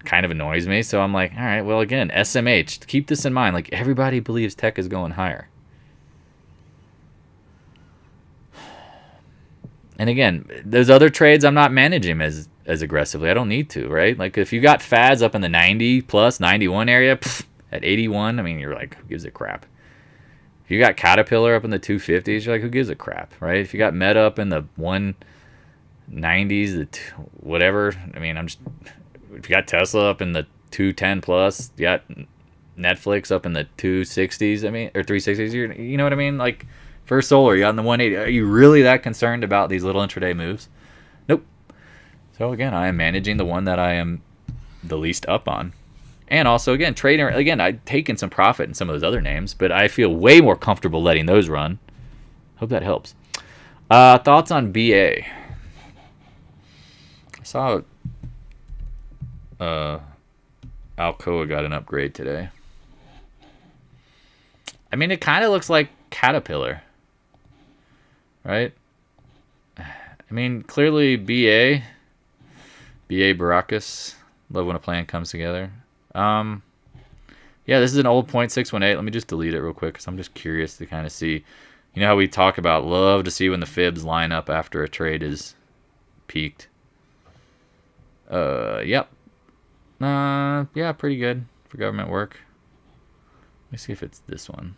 kind of annoys me, so I'm like, all right, well, again, SMH, keep this in mind, like, everybody believes tech is going higher. And again, those other trades, I'm not managing as aggressively. I don't need to, right? Like, if you got fads up in the 90 plus 91 area, at 81, I mean, you're like, who gives a crap? If you got Caterpillar up in the 250s, you're like, who gives a crap, right? If you got Meta up in the 190s, whatever, I mean, if you got Tesla up in the 210 plus, you got Netflix up in the 260s, I mean, or 360s, you know what I mean? Like, First Solar, you got in the 180. Are you really that concerned about these little intraday moves? Nope. So again, I am managing the one that I am the least up on. And also, again, trading, again, I've taken some profit in some of those other names, but I feel way more comfortable letting those run. Hope that helps. Thoughts on BA? I saw Alcoa got an upgrade today. I mean, it kind of looks like Caterpillar, right? I mean, clearly BA Baracus. Love when a plan comes together. Yeah, this is an old 0.618. Let me just delete it real quick because I'm just curious to kind of see. You know how we talk about love to see when the fibs line up after a trade is peaked. Yep. Yeah, pretty good for government work. Let me see if it's this one.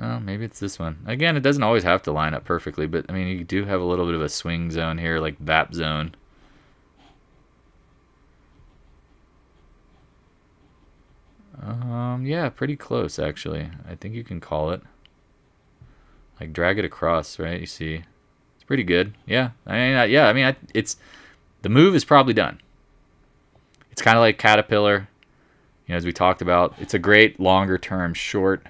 Oh, maybe it's this one. Again, it doesn't always have to line up perfectly, but I mean, you do have a little bit of a swing zone here, like VAP zone. Yeah, pretty close actually. I think you can call it. Like drag it across, right? You see, it's pretty good. Yeah, I mean, it's the move is probably done. It's kind of like Caterpillar, as we talked about. It's a great longer term short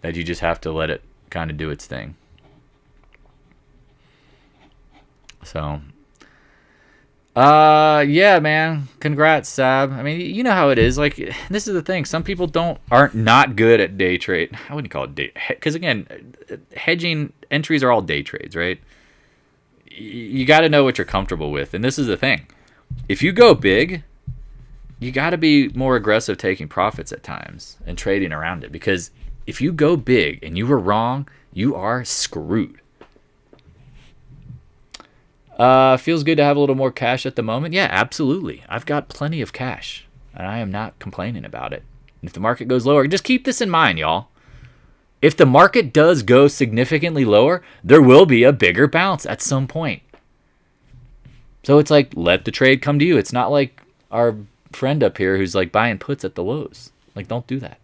that you just have to let it kind of do its thing. So, yeah, man. Congrats, Sab. I mean, you know how it is. Like, this is the thing. Some people aren't not good at day trade. I wouldn't call it day, because again, hedging entries are all day trades, right? You got to know what you're comfortable with, and this is the thing. If you go big, you got to be more aggressive taking profits at times and trading around it, because if you go big and you were wrong, you are screwed. Feels good to have a little more cash at the moment. Yeah, absolutely. I've got plenty of cash, and I am not complaining about it. And if the market goes lower, just keep this in mind, y'all. If the market does go significantly lower, there will be a bigger bounce at some point. So it's like, let the trade come to you. It's not like our friend up here who's like buying puts at the lows. Like, don't do that.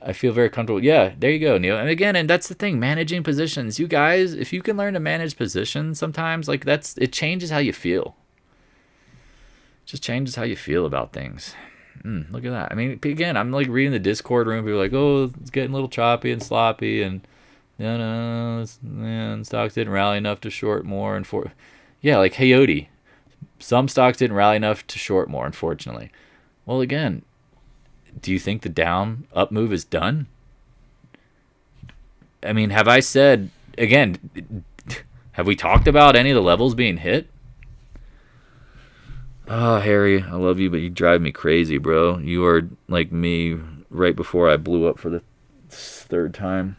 I feel very comfortable. Yeah, there you go, Neil. And again, and that's the thing, managing positions. You guys, if you can learn to manage positions sometimes, like it changes how you feel. It just changes how you feel about things. Look at that. I mean, again, I'm like reading the Discord room. People are like, oh, it's getting a little choppy and sloppy, and stocks didn't rally enough to short more. Yeah, like Hayoti. Some stocks didn't rally enough to short more, unfortunately. Well, again, do you think the up move is done? I mean, have I said, again, have we talked about any of the levels being hit? Oh, Harry, I love you, but you drive me crazy, bro. You are like me right before I blew up for the third time.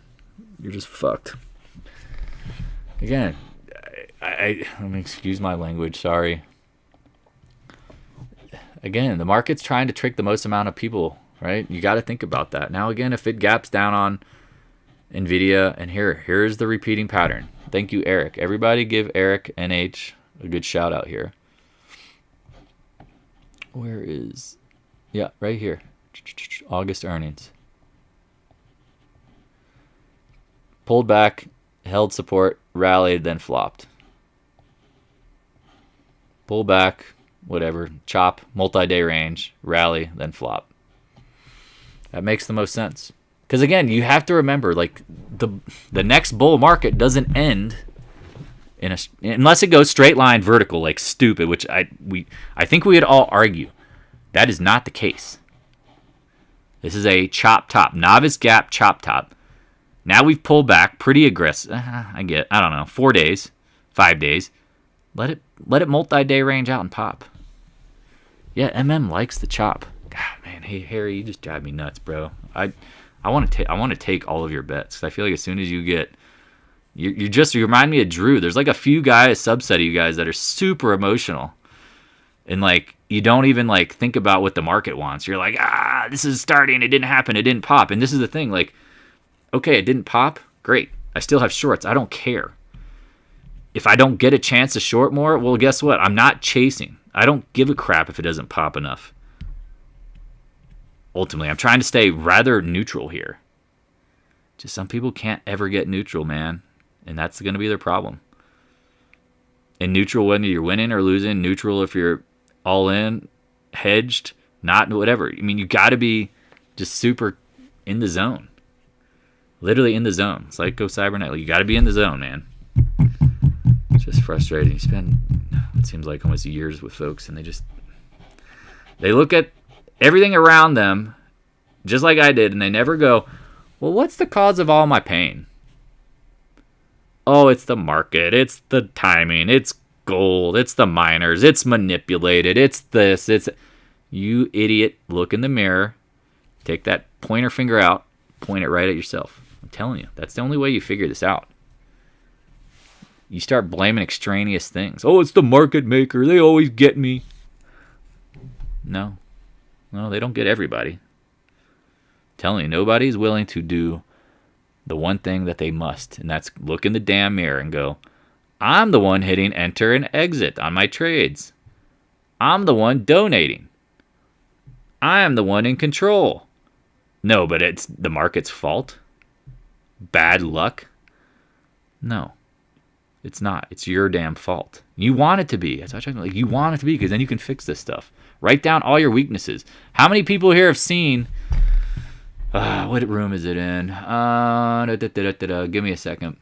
You're just fucked. Again, I mean, excuse my language, sorry. Again, the market's trying to trick the most amount of people, right? You got to think about that. Now, again, if it gaps down on NVIDIA, and here's the repeating pattern. Thank you, Eric. Everybody give Eric NH a good shout out here. Where is... Yeah, right here. August earnings. Pulled back, held support, rallied, then flopped. Pull back, whatever, chop, multi-day range, rally, then flop. That makes the most sense. Because again, you have to remember, like, the next bull market doesn't end unless it goes straight line vertical, like stupid, which I think we would all argue. That is not the case. This is a chop top, novice gap chop top. Now we've pulled back pretty aggressive. I don't know, 4 days, 5 days. Let it multi-day range out and pop. Yeah, MM likes the chop. God, man, hey Harry, you just drive me nuts, bro. I want to take all of your bets, because I feel like as soon as you get, you remind me of Drew. There's like a few guys, subset of you guys, that are super emotional, and like you don't even like think about what the market wants. You're like, this is starting. It didn't happen. It didn't pop. And this is the thing, like, okay, it didn't pop. Great. I still have shorts. I don't care. If I don't get a chance to short more, well, guess what? I'm not chasing. I don't give a crap if it doesn't pop enough. Ultimately, I'm trying to stay rather neutral here. Just some people can't ever get neutral, man. And that's going to be their problem. And neutral whether you're winning or losing. Neutral if you're all in, hedged, not whatever. I mean, you got to be just super in the zone. Literally in the zone. It's like Go Cybernet. You got to be in the zone, man. It's just frustrating. You spend, it seems like, almost years with folks, and they look at everything around them just like I did, and they never go, well, what's the cause of all my pain? Oh, it's the market, it's the timing, it's gold, it's the miners, it's manipulated, it's this, it's... You idiot, look in the mirror, take that pointer finger out, point it right at yourself. I'm telling you, that's the only way you figure this out. You start blaming extraneous things. Oh, it's the market maker, they always get me. No, they don't get everybody. I'm telling you, nobody's willing to do the one thing that they must, and that's look in the damn mirror and go, I'm the one hitting enter and exit on my trades. I'm the one donating. I am the one in control. No, but it's the market's fault? Bad luck? No, it's not. It's your damn fault. You want it to be. That's what I'm like. You want it to be, because then you can fix this stuff. Write down all your weaknesses. How many people here have seen... what room is it in? Give me a second.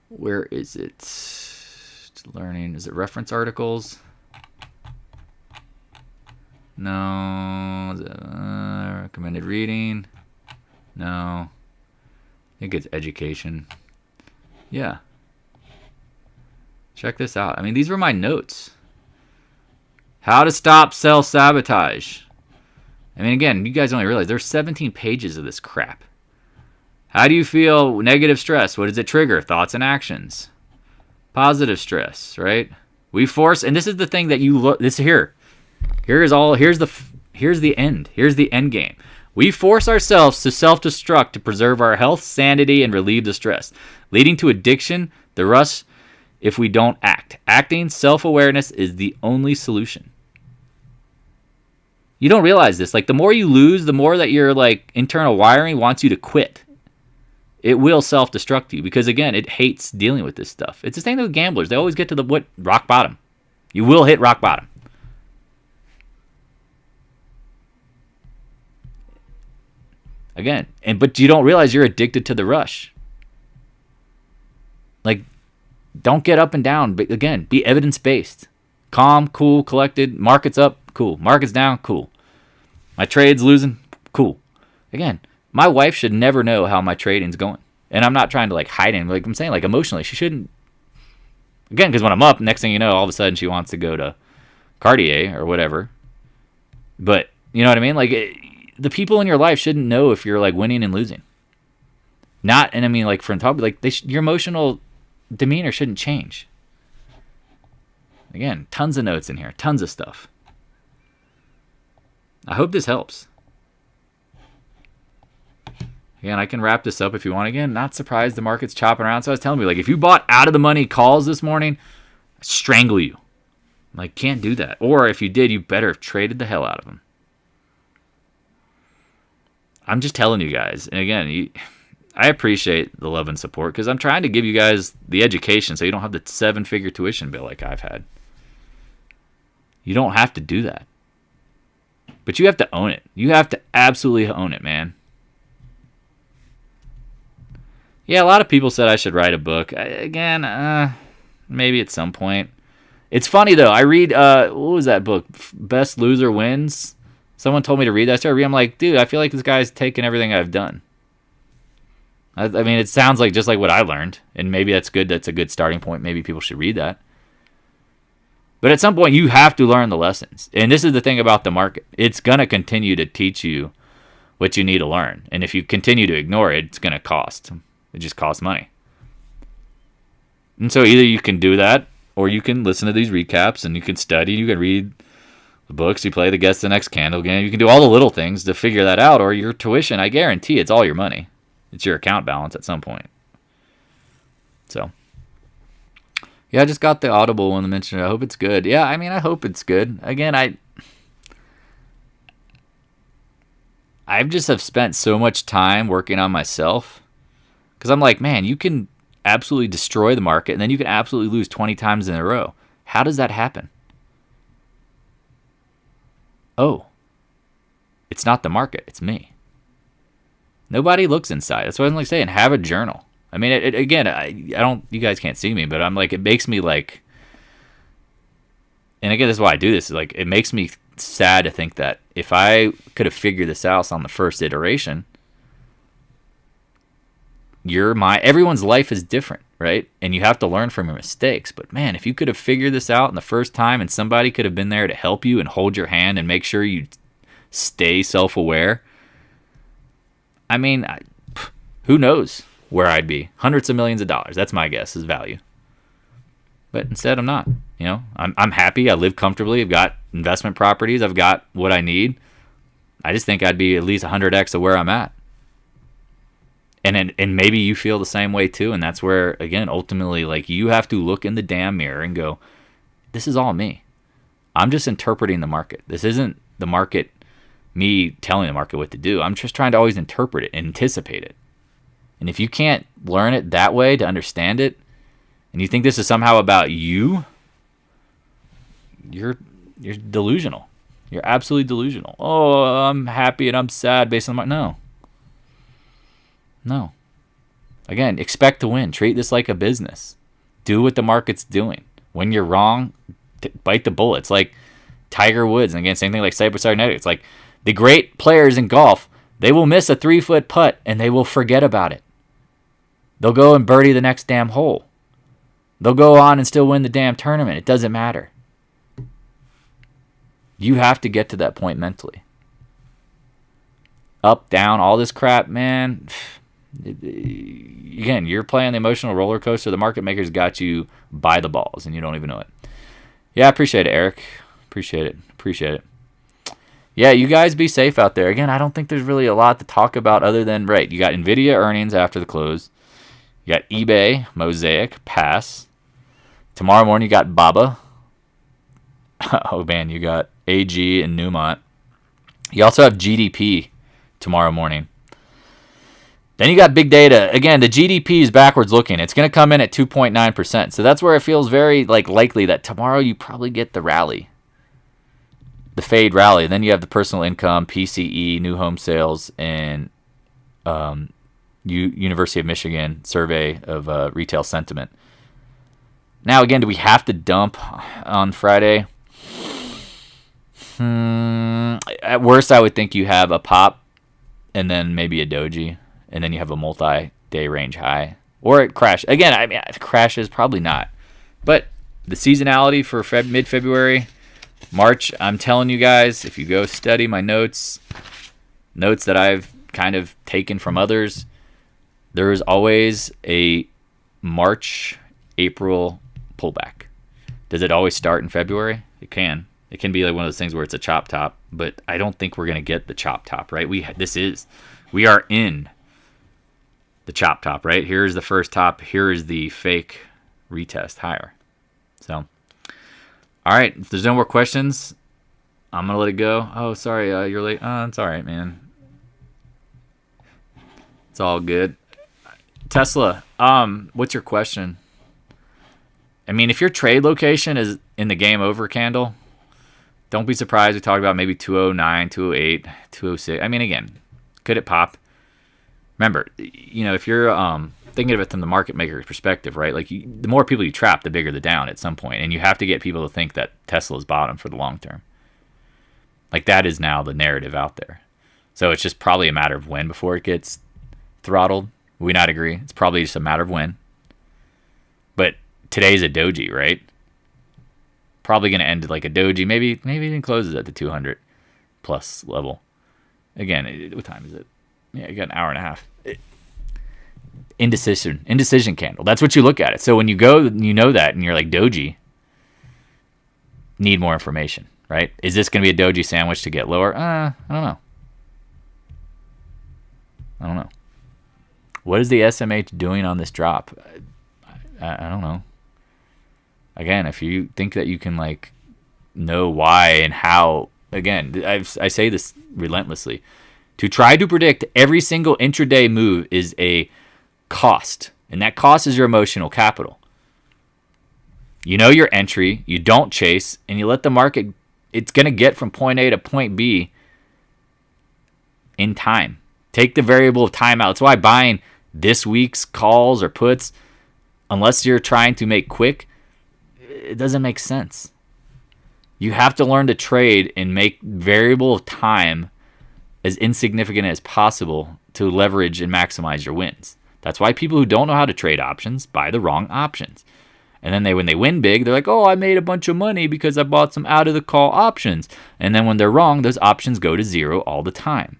Where is it? It's learning. Is it reference articles? No. Is it, recommended reading? No. I think it's education. Yeah. Check this out. I mean, these were my notes. How to stop self-sabotage. I mean, again, you guys only realize there's 17 pages of this crap. How do you feel negative stress? What does it trigger? Thoughts and actions. Positive stress, right? We force, and this is the thing that you look, this here. Here's the end. Here's the end game. We force ourselves to self-destruct to preserve our health, sanity, and relieve the stress, leading to addiction, the rush if we don't act. Acting, self-awareness is the only solution. You don't realize this. Like, the more you lose, the more that your like internal wiring wants you to quit. It will self-destruct you because, again, it hates dealing with this stuff. It's the same with gamblers. They always get to the rock bottom. You will hit rock bottom. Again, but you don't realize you're addicted to the rush. Like, don't get up and down. But again, be evidence-based. Calm, cool, collected. Market's up, cool. Market's down, cool. My trade's losing, cool. Again, my wife should never know how my trading's going. And I'm not trying to like hide it. Like I'm saying, like emotionally, she shouldn't. Again, because when I'm up, next thing you know, all of a sudden she wants to go to Cartier or whatever. But you know what I mean? Like the people in your life shouldn't know if you're like winning and losing. Not, and I mean like from top, like your emotional demeanor shouldn't change. Again, tons of notes in here, tons of stuff. I hope this helps. Again, I can wrap this up if you want. Again, not surprised the market's chopping around. So I was telling you, like, if you bought out of the money calls this morning, I'd strangle you. Like, can't do that. Or if you did, you better have traded the hell out of them. I'm just telling you guys. And again, I appreciate the love and support because I'm trying to give you guys the education so you don't have the 7-figure tuition bill like I've had. You don't have to do that. But you have to own it. You have to absolutely own it, man. Yeah, a lot of people said I should write a book. Again, maybe at some point. It's funny, though. I read, what was that book? Best Loser Wins? Someone told me to read that. I started reading. I'm like, dude, I feel like this guy's taken everything I've done. I mean, it sounds like just like what I learned. And maybe that's good. That's a good starting point. Maybe people should read that. But at some point, you have to learn the lessons. And this is the thing about the market. It's going to continue to teach you what you need to learn. And if you continue to ignore it, it's going to cost. It just costs money. And so either you can do that, or you can listen to these recaps, and you can study, you can read the books, you play the Guess the Next Candle game. You can do all the little things to figure that out, or your tuition, I guarantee it's all your money. It's your account balance at some point. So, yeah, I just got the Audible one to mention. I hope it's good. Yeah, I mean, I hope it's good. Again, I just have spent so much time working on myself. Because I'm like, man, you can absolutely destroy the market, and then you can absolutely lose 20 times in a row. How does that happen? Oh, it's not the market, it's me. Nobody looks inside. That's what I'm like saying. Have a journal. I mean, again, I don't. You guys can't see me, but I'm like, it makes me like. And again, this is why I do this. Is like, it makes me sad to think that if I could have figured this out on the first iteration. Everyone's life is different, right? And you have to learn from your mistakes. But man, if you could have figured this out in the first time and somebody could have been there to help you and hold your hand and make sure you stay self-aware, I mean, who knows where I'd be? Hundreds of millions of dollars. That's my guess is value. But instead, I'm not. You know, I'm happy. I live comfortably. I've got investment properties. I've got what I need. I just think I'd be at least 100x of where I'm at. And maybe you feel the same way too, and that's where, again, ultimately, like, you have to look in the damn mirror and go, this is all me. I'm just interpreting the market. This isn't the market, me telling the market what to do. I'm just trying to always interpret it, anticipate it. And if you can't learn it that way to understand it, and you think this is somehow about you, you're delusional. You're absolutely delusional. Oh, I'm happy and I'm sad based on the market. No. Again, expect to win. Treat this like a business. Do what the market's doing. When you're wrong, bite the bullet. It's like Tiger Woods. And again, same thing like Cyber-Cybernetics. It's like the great players in golf, they will miss a 3-foot putt and they will forget about it. They'll go and birdie the next damn hole. They'll go on and still win the damn tournament. It doesn't matter. You have to get to that point mentally. Up, down, all this crap, man. Again, you're playing the emotional roller coaster. The market makers got you by the balls, and you don't even know it. Yeah, I appreciate it, Eric. Appreciate it. Yeah, you guys be safe out there. Again, I don't think there's really a lot to talk about other than, right, you got NVIDIA earnings after the close. You got eBay, Mosaic, PAAS. Tomorrow morning, you got BABA. Oh, man, you got AG and Newmont. You also have GDP tomorrow morning. Then you got big data. Again, the GDP is backwards looking. It's going to come in at 2.9%. So that's where it feels very likely that tomorrow you probably get the rally. The fade rally. And then you have the personal income, PCE, new home sales, and University of Michigan survey of retail sentiment. Now, again, do we have to dump on Friday? At worst, I would think you have a pop and then maybe a doji, and then you have a multi-day range high. Or it crash. Again, I mean, it crashes, probably not. But the seasonality for mid-February, March, I'm telling you guys, if you go study my notes that I've kind of taken from others, there is always a March, April pullback. Does it always start in February? It can. It can be like one of those things where it's a chop top, but I don't think we're going to get the chop top, right? We are in the chop top, right? Here's the first top. Here is the fake retest higher. So, all right. If there's no more questions, I'm going to let it go. Oh, sorry. You're late. It's all right, man. It's all good. Tesla, what's your question? I mean, if your trade location is in the game over candle, don't be surprised. We talked about maybe 209, 208, 206. I mean, again, could it pop? Remember, if you're thinking of it from the market maker's perspective, right? Like, the more people you trap, the bigger the down at some point. And you have to get people to think that Tesla's bottom for the long term. Like, that is now the narrative out there. So it's just probably a matter of when before it gets throttled. We not agree? It's probably just a matter of when. But today's a doji, right? Probably going to end like a doji. Maybe even closes at the 200 plus level. Again, what time is it? Yeah, you got an hour and a half. Indecision candle. That's what you look at it. So when you go, you know that, and you're like, doji, need more information, right? Is this going to be a doji sandwich to get lower? I don't know. What is the SMH doing on this drop? I don't know. Again, if you think that you can know why and how, again, I say this relentlessly. To try to predict every single intraday move is a cost, and that cost is your emotional capital. You know your entry, you don't chase, and you let the market, it's going to get from point A to point B in time. Take the variable of time out. That's why buying this week's calls or puts, unless you're trying to make quick, it doesn't make sense. You have to learn to trade and make variable of time as insignificant as possible to leverage and maximize your wins. That's why people who don't know how to trade options buy the wrong options. And then when they win big, they're like, oh, I made a bunch of money because I bought some out of the call options. And then when they're wrong, those options go to zero all the time.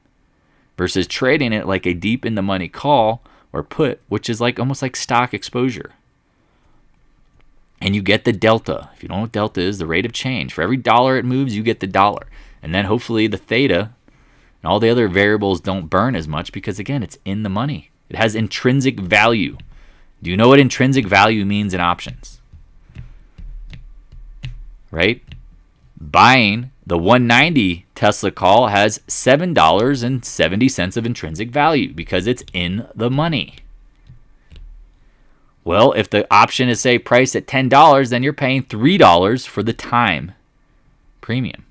Versus trading it like a deep in the money call or put, which is almost like stock exposure. And you get the delta. If you don't know what delta is, the rate of change. For every dollar it moves, you get the dollar. And then hopefully the theta and all the other variables don't burn as much because, again, it's in the money. It has intrinsic value. Do you know what intrinsic value means in options? Right? Buying the 190 Tesla call has $7.70 of intrinsic value because it's in the money. Well, if the option is, say, priced at $10, then you're paying $3 for the time premium.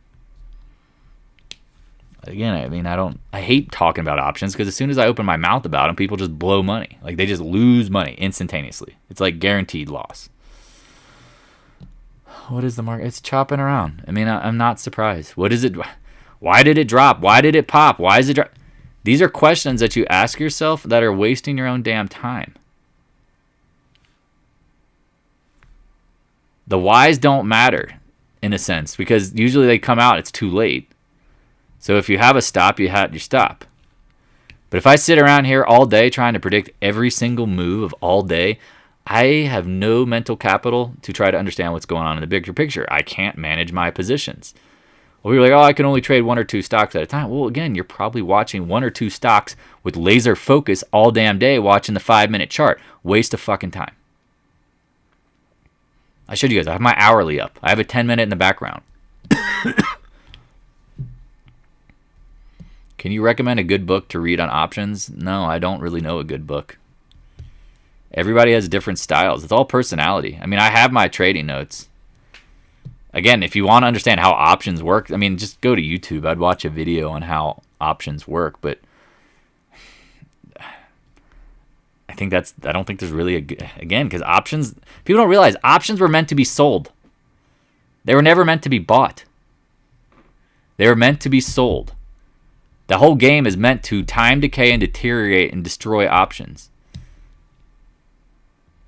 Again, I mean, I hate talking about options because as soon as I open my mouth about them, people just blow money. Like, they just lose money instantaneously. It's like guaranteed loss. What is the market? It's chopping around. I mean, I'm not surprised. What is it? Why did it drop? Why did it pop? Why is it drop? These are questions that you ask yourself that are wasting your own damn time. The whys don't matter. in a sense, because usually they come out, it's too late. So if you have a stop, you have your stop. But if I sit around here all day trying to predict every single move of all day, I have no mental capital to try to understand what's going on in the bigger picture. I can't manage my positions. Well, you're like, oh, I can only trade 1 or 2 stocks at a time. Well, again, you're probably watching 1 or 2 stocks with laser focus all damn day watching the 5-minute chart. Waste of fucking time. I showed you guys, I have my hourly up. I have a 10-minute in the background. Can you recommend a good book to read on options? No, I don't really know a good book. Everybody has different styles. It's all personality. I mean, I have my trading notes. Again, if you want to understand how options work, I mean, just go to YouTube. I'd watch a video on how options work, but I don't think there's really again, because options, people don't realize options were meant to be sold. They were never meant to be bought. They were meant to be sold. The whole game is meant to time decay and deteriorate and destroy options.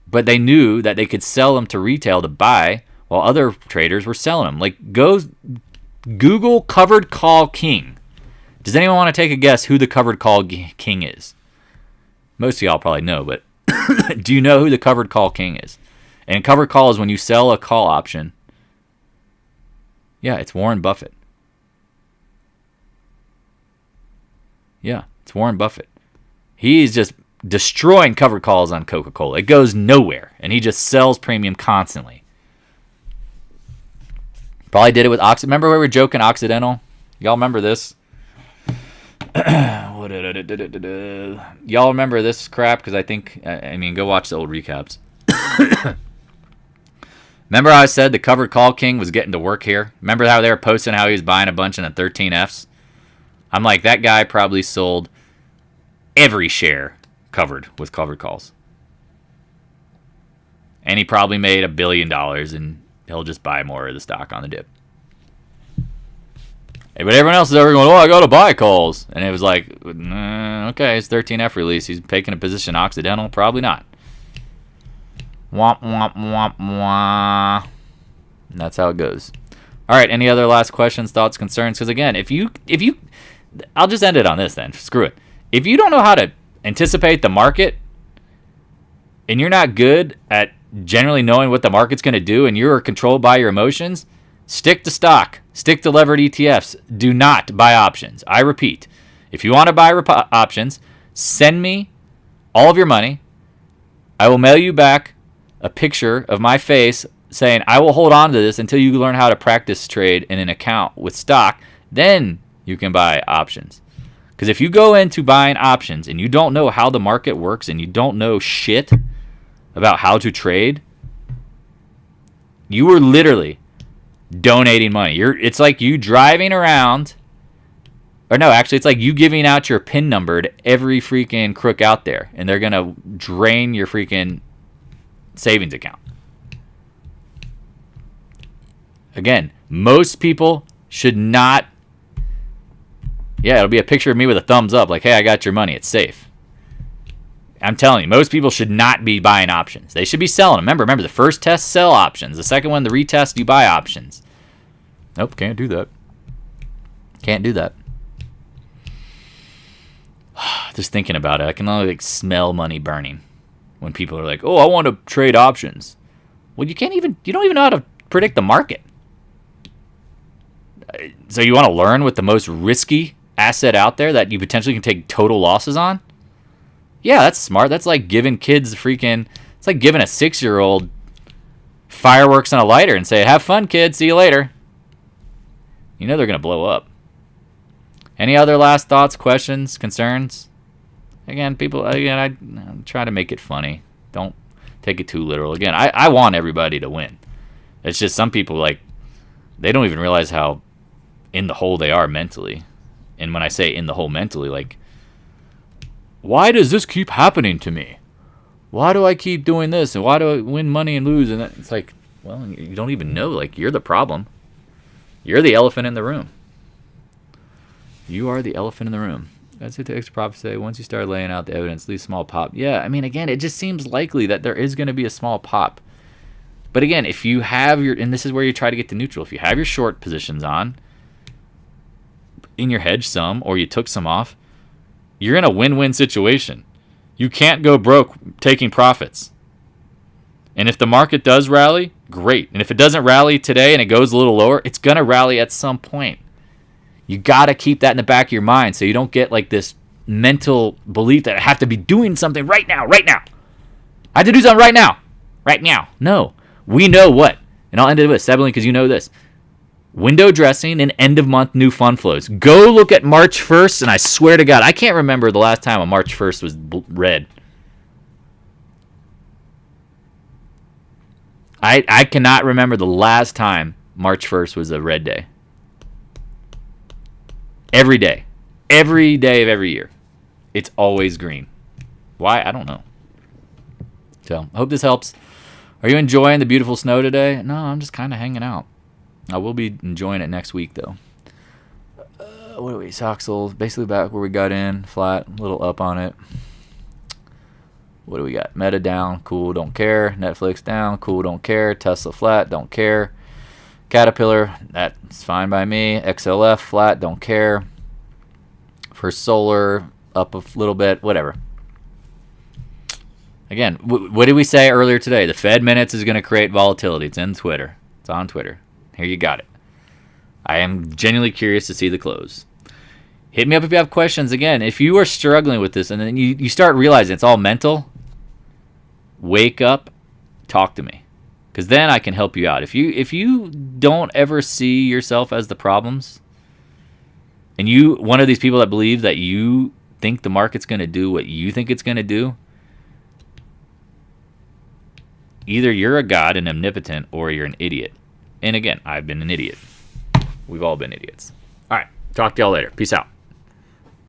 But they knew that they could sell them to retail to buy while other traders were selling them. Like, go Google covered call king. Does anyone want to take a guess who the covered call king is? Most of y'all probably know, but do you know who the covered call king is? And covered call is when you sell a call option. Yeah, it's Warren Buffett. Yeah, it's Warren Buffett. He's just destroying covered calls on Coca-Cola. It goes nowhere, and he just sells premium constantly. Probably did it with Occidental. Remember we were joking Occidental? Y'all remember this? Y'all remember this crap? Because I mean, go watch the old recaps. Remember how I said the covered call king was getting to work here? Remember how they were posting how he was buying a bunch in the 13Fs? I'm like, that guy probably sold every share covered with covered calls. And he probably made $1 billion, and he'll just buy more of the stock on the dip. Hey, but everyone else is ever going, oh, I got to buy calls. And it was like, okay, it's 13F release. He's taking a position Occidental? Probably not. Womp, womp, womp, womp. And that's how it goes. All right, any other last questions, thoughts, concerns? Because again, if you, I'll just end it on this then. Screw it. If you don't know how to anticipate the market, and you're not good at generally knowing what the market's going to do, and you're controlled by your emotions, stick to stock. Stick to levered ETFs. Do not buy options. I repeat, if you want to buy options, send me all of your money. I will mail you back a picture of my face saying, I will hold on to this until you learn how to practice trade in an account with stock. Then you can buy options. Because if you go into buying options and you don't know how the market works and you don't know shit about how to trade, you are literally donating money. It's like you driving around, or no, actually, it's like you giving out your PIN number to every freaking crook out there, and they're going to drain your freaking savings account. Again, most people should not. Yeah, it'll be a picture of me with a thumbs up, like, hey, I got your money. It's safe. I'm telling you, most people should not be buying options. They should be selling them. Remember, the first test, sell options. The second one, the retest, you buy options. Nope, can't do that. Can't do that. Just thinking about it, I can only smell money burning when people are like, oh, I want to trade options. Well, you don't even know how to predict the market. So you want to learn what the most risky asset out there that you potentially can take total losses on? Yeah, that's smart. That's like giving kids it's like giving a 6-year-old fireworks and a lighter and say, have fun, kids. See you later. You know they're going to blow up. Any other last thoughts, questions, concerns? Again, I try to make it funny. Don't take it too literal. Again, I want everybody to win. It's just some people, they don't even realize how in the hole they are mentally. And when I say in the hole mentally, why does this keep happening to me? Why do I keep doing this? And why do I win money and lose? And it's like, well, you don't even know. You're the problem. You're the elephant in the room. You are the elephant in the room. That's what the extra profit say. Once you start laying out the evidence, leave small pop. Yeah, I mean, again, it just seems likely that there is going to be a small pop. But again, if you have your, and this is where you try to get to neutral, if you have your short positions on in your hedge some, or you took some off, you're in a win-win situation. You can't go broke taking profits. And if the market does rally, great. And if it doesn't rally today and it goes a little lower, it's going to rally at some point. You got to keep that in the back of your mind so you don't get like this mental belief that I have to be doing something right now. I have to do something right now. No. We know what. And I'll end it with Sebelin because you know this. Window dressing and end of month new fund flows. Go look at March 1st, and I swear to God, I can't remember the last time a March 1st was red. I cannot remember the last time March 1st was a red day. Every day of every year, it's always green. Why? I don't know. So I hope this helps. Are you enjoying the beautiful snow today? No, I'm just kind of hanging out. I will be enjoying it next week, though. What are we? Soxel, basically back where we got in, flat, a little up on it. What do we got? Meta down, cool, don't care. Netflix down, cool, don't care. Tesla flat, don't care. Caterpillar, that's fine by me. XLF flat, don't care. First Solar, up a little bit, whatever. Again, what did we say earlier today? The Fed minutes is going to create volatility. It's in Twitter. It's on Twitter. Here you got it. I am genuinely curious to see the close. Hit me up if you have questions. Again, if you are struggling with this and then you start realizing it's all mental, wake up, talk to me. Because then I can help you out. If you don't ever see yourself as the problems, and you one of these people that believe that you think the market's going to do what you think it's going to do, either you're a god and omnipotent or you're an idiot. And again, I've been an idiot. We've all been idiots. All right. Talk to y'all later. Peace out.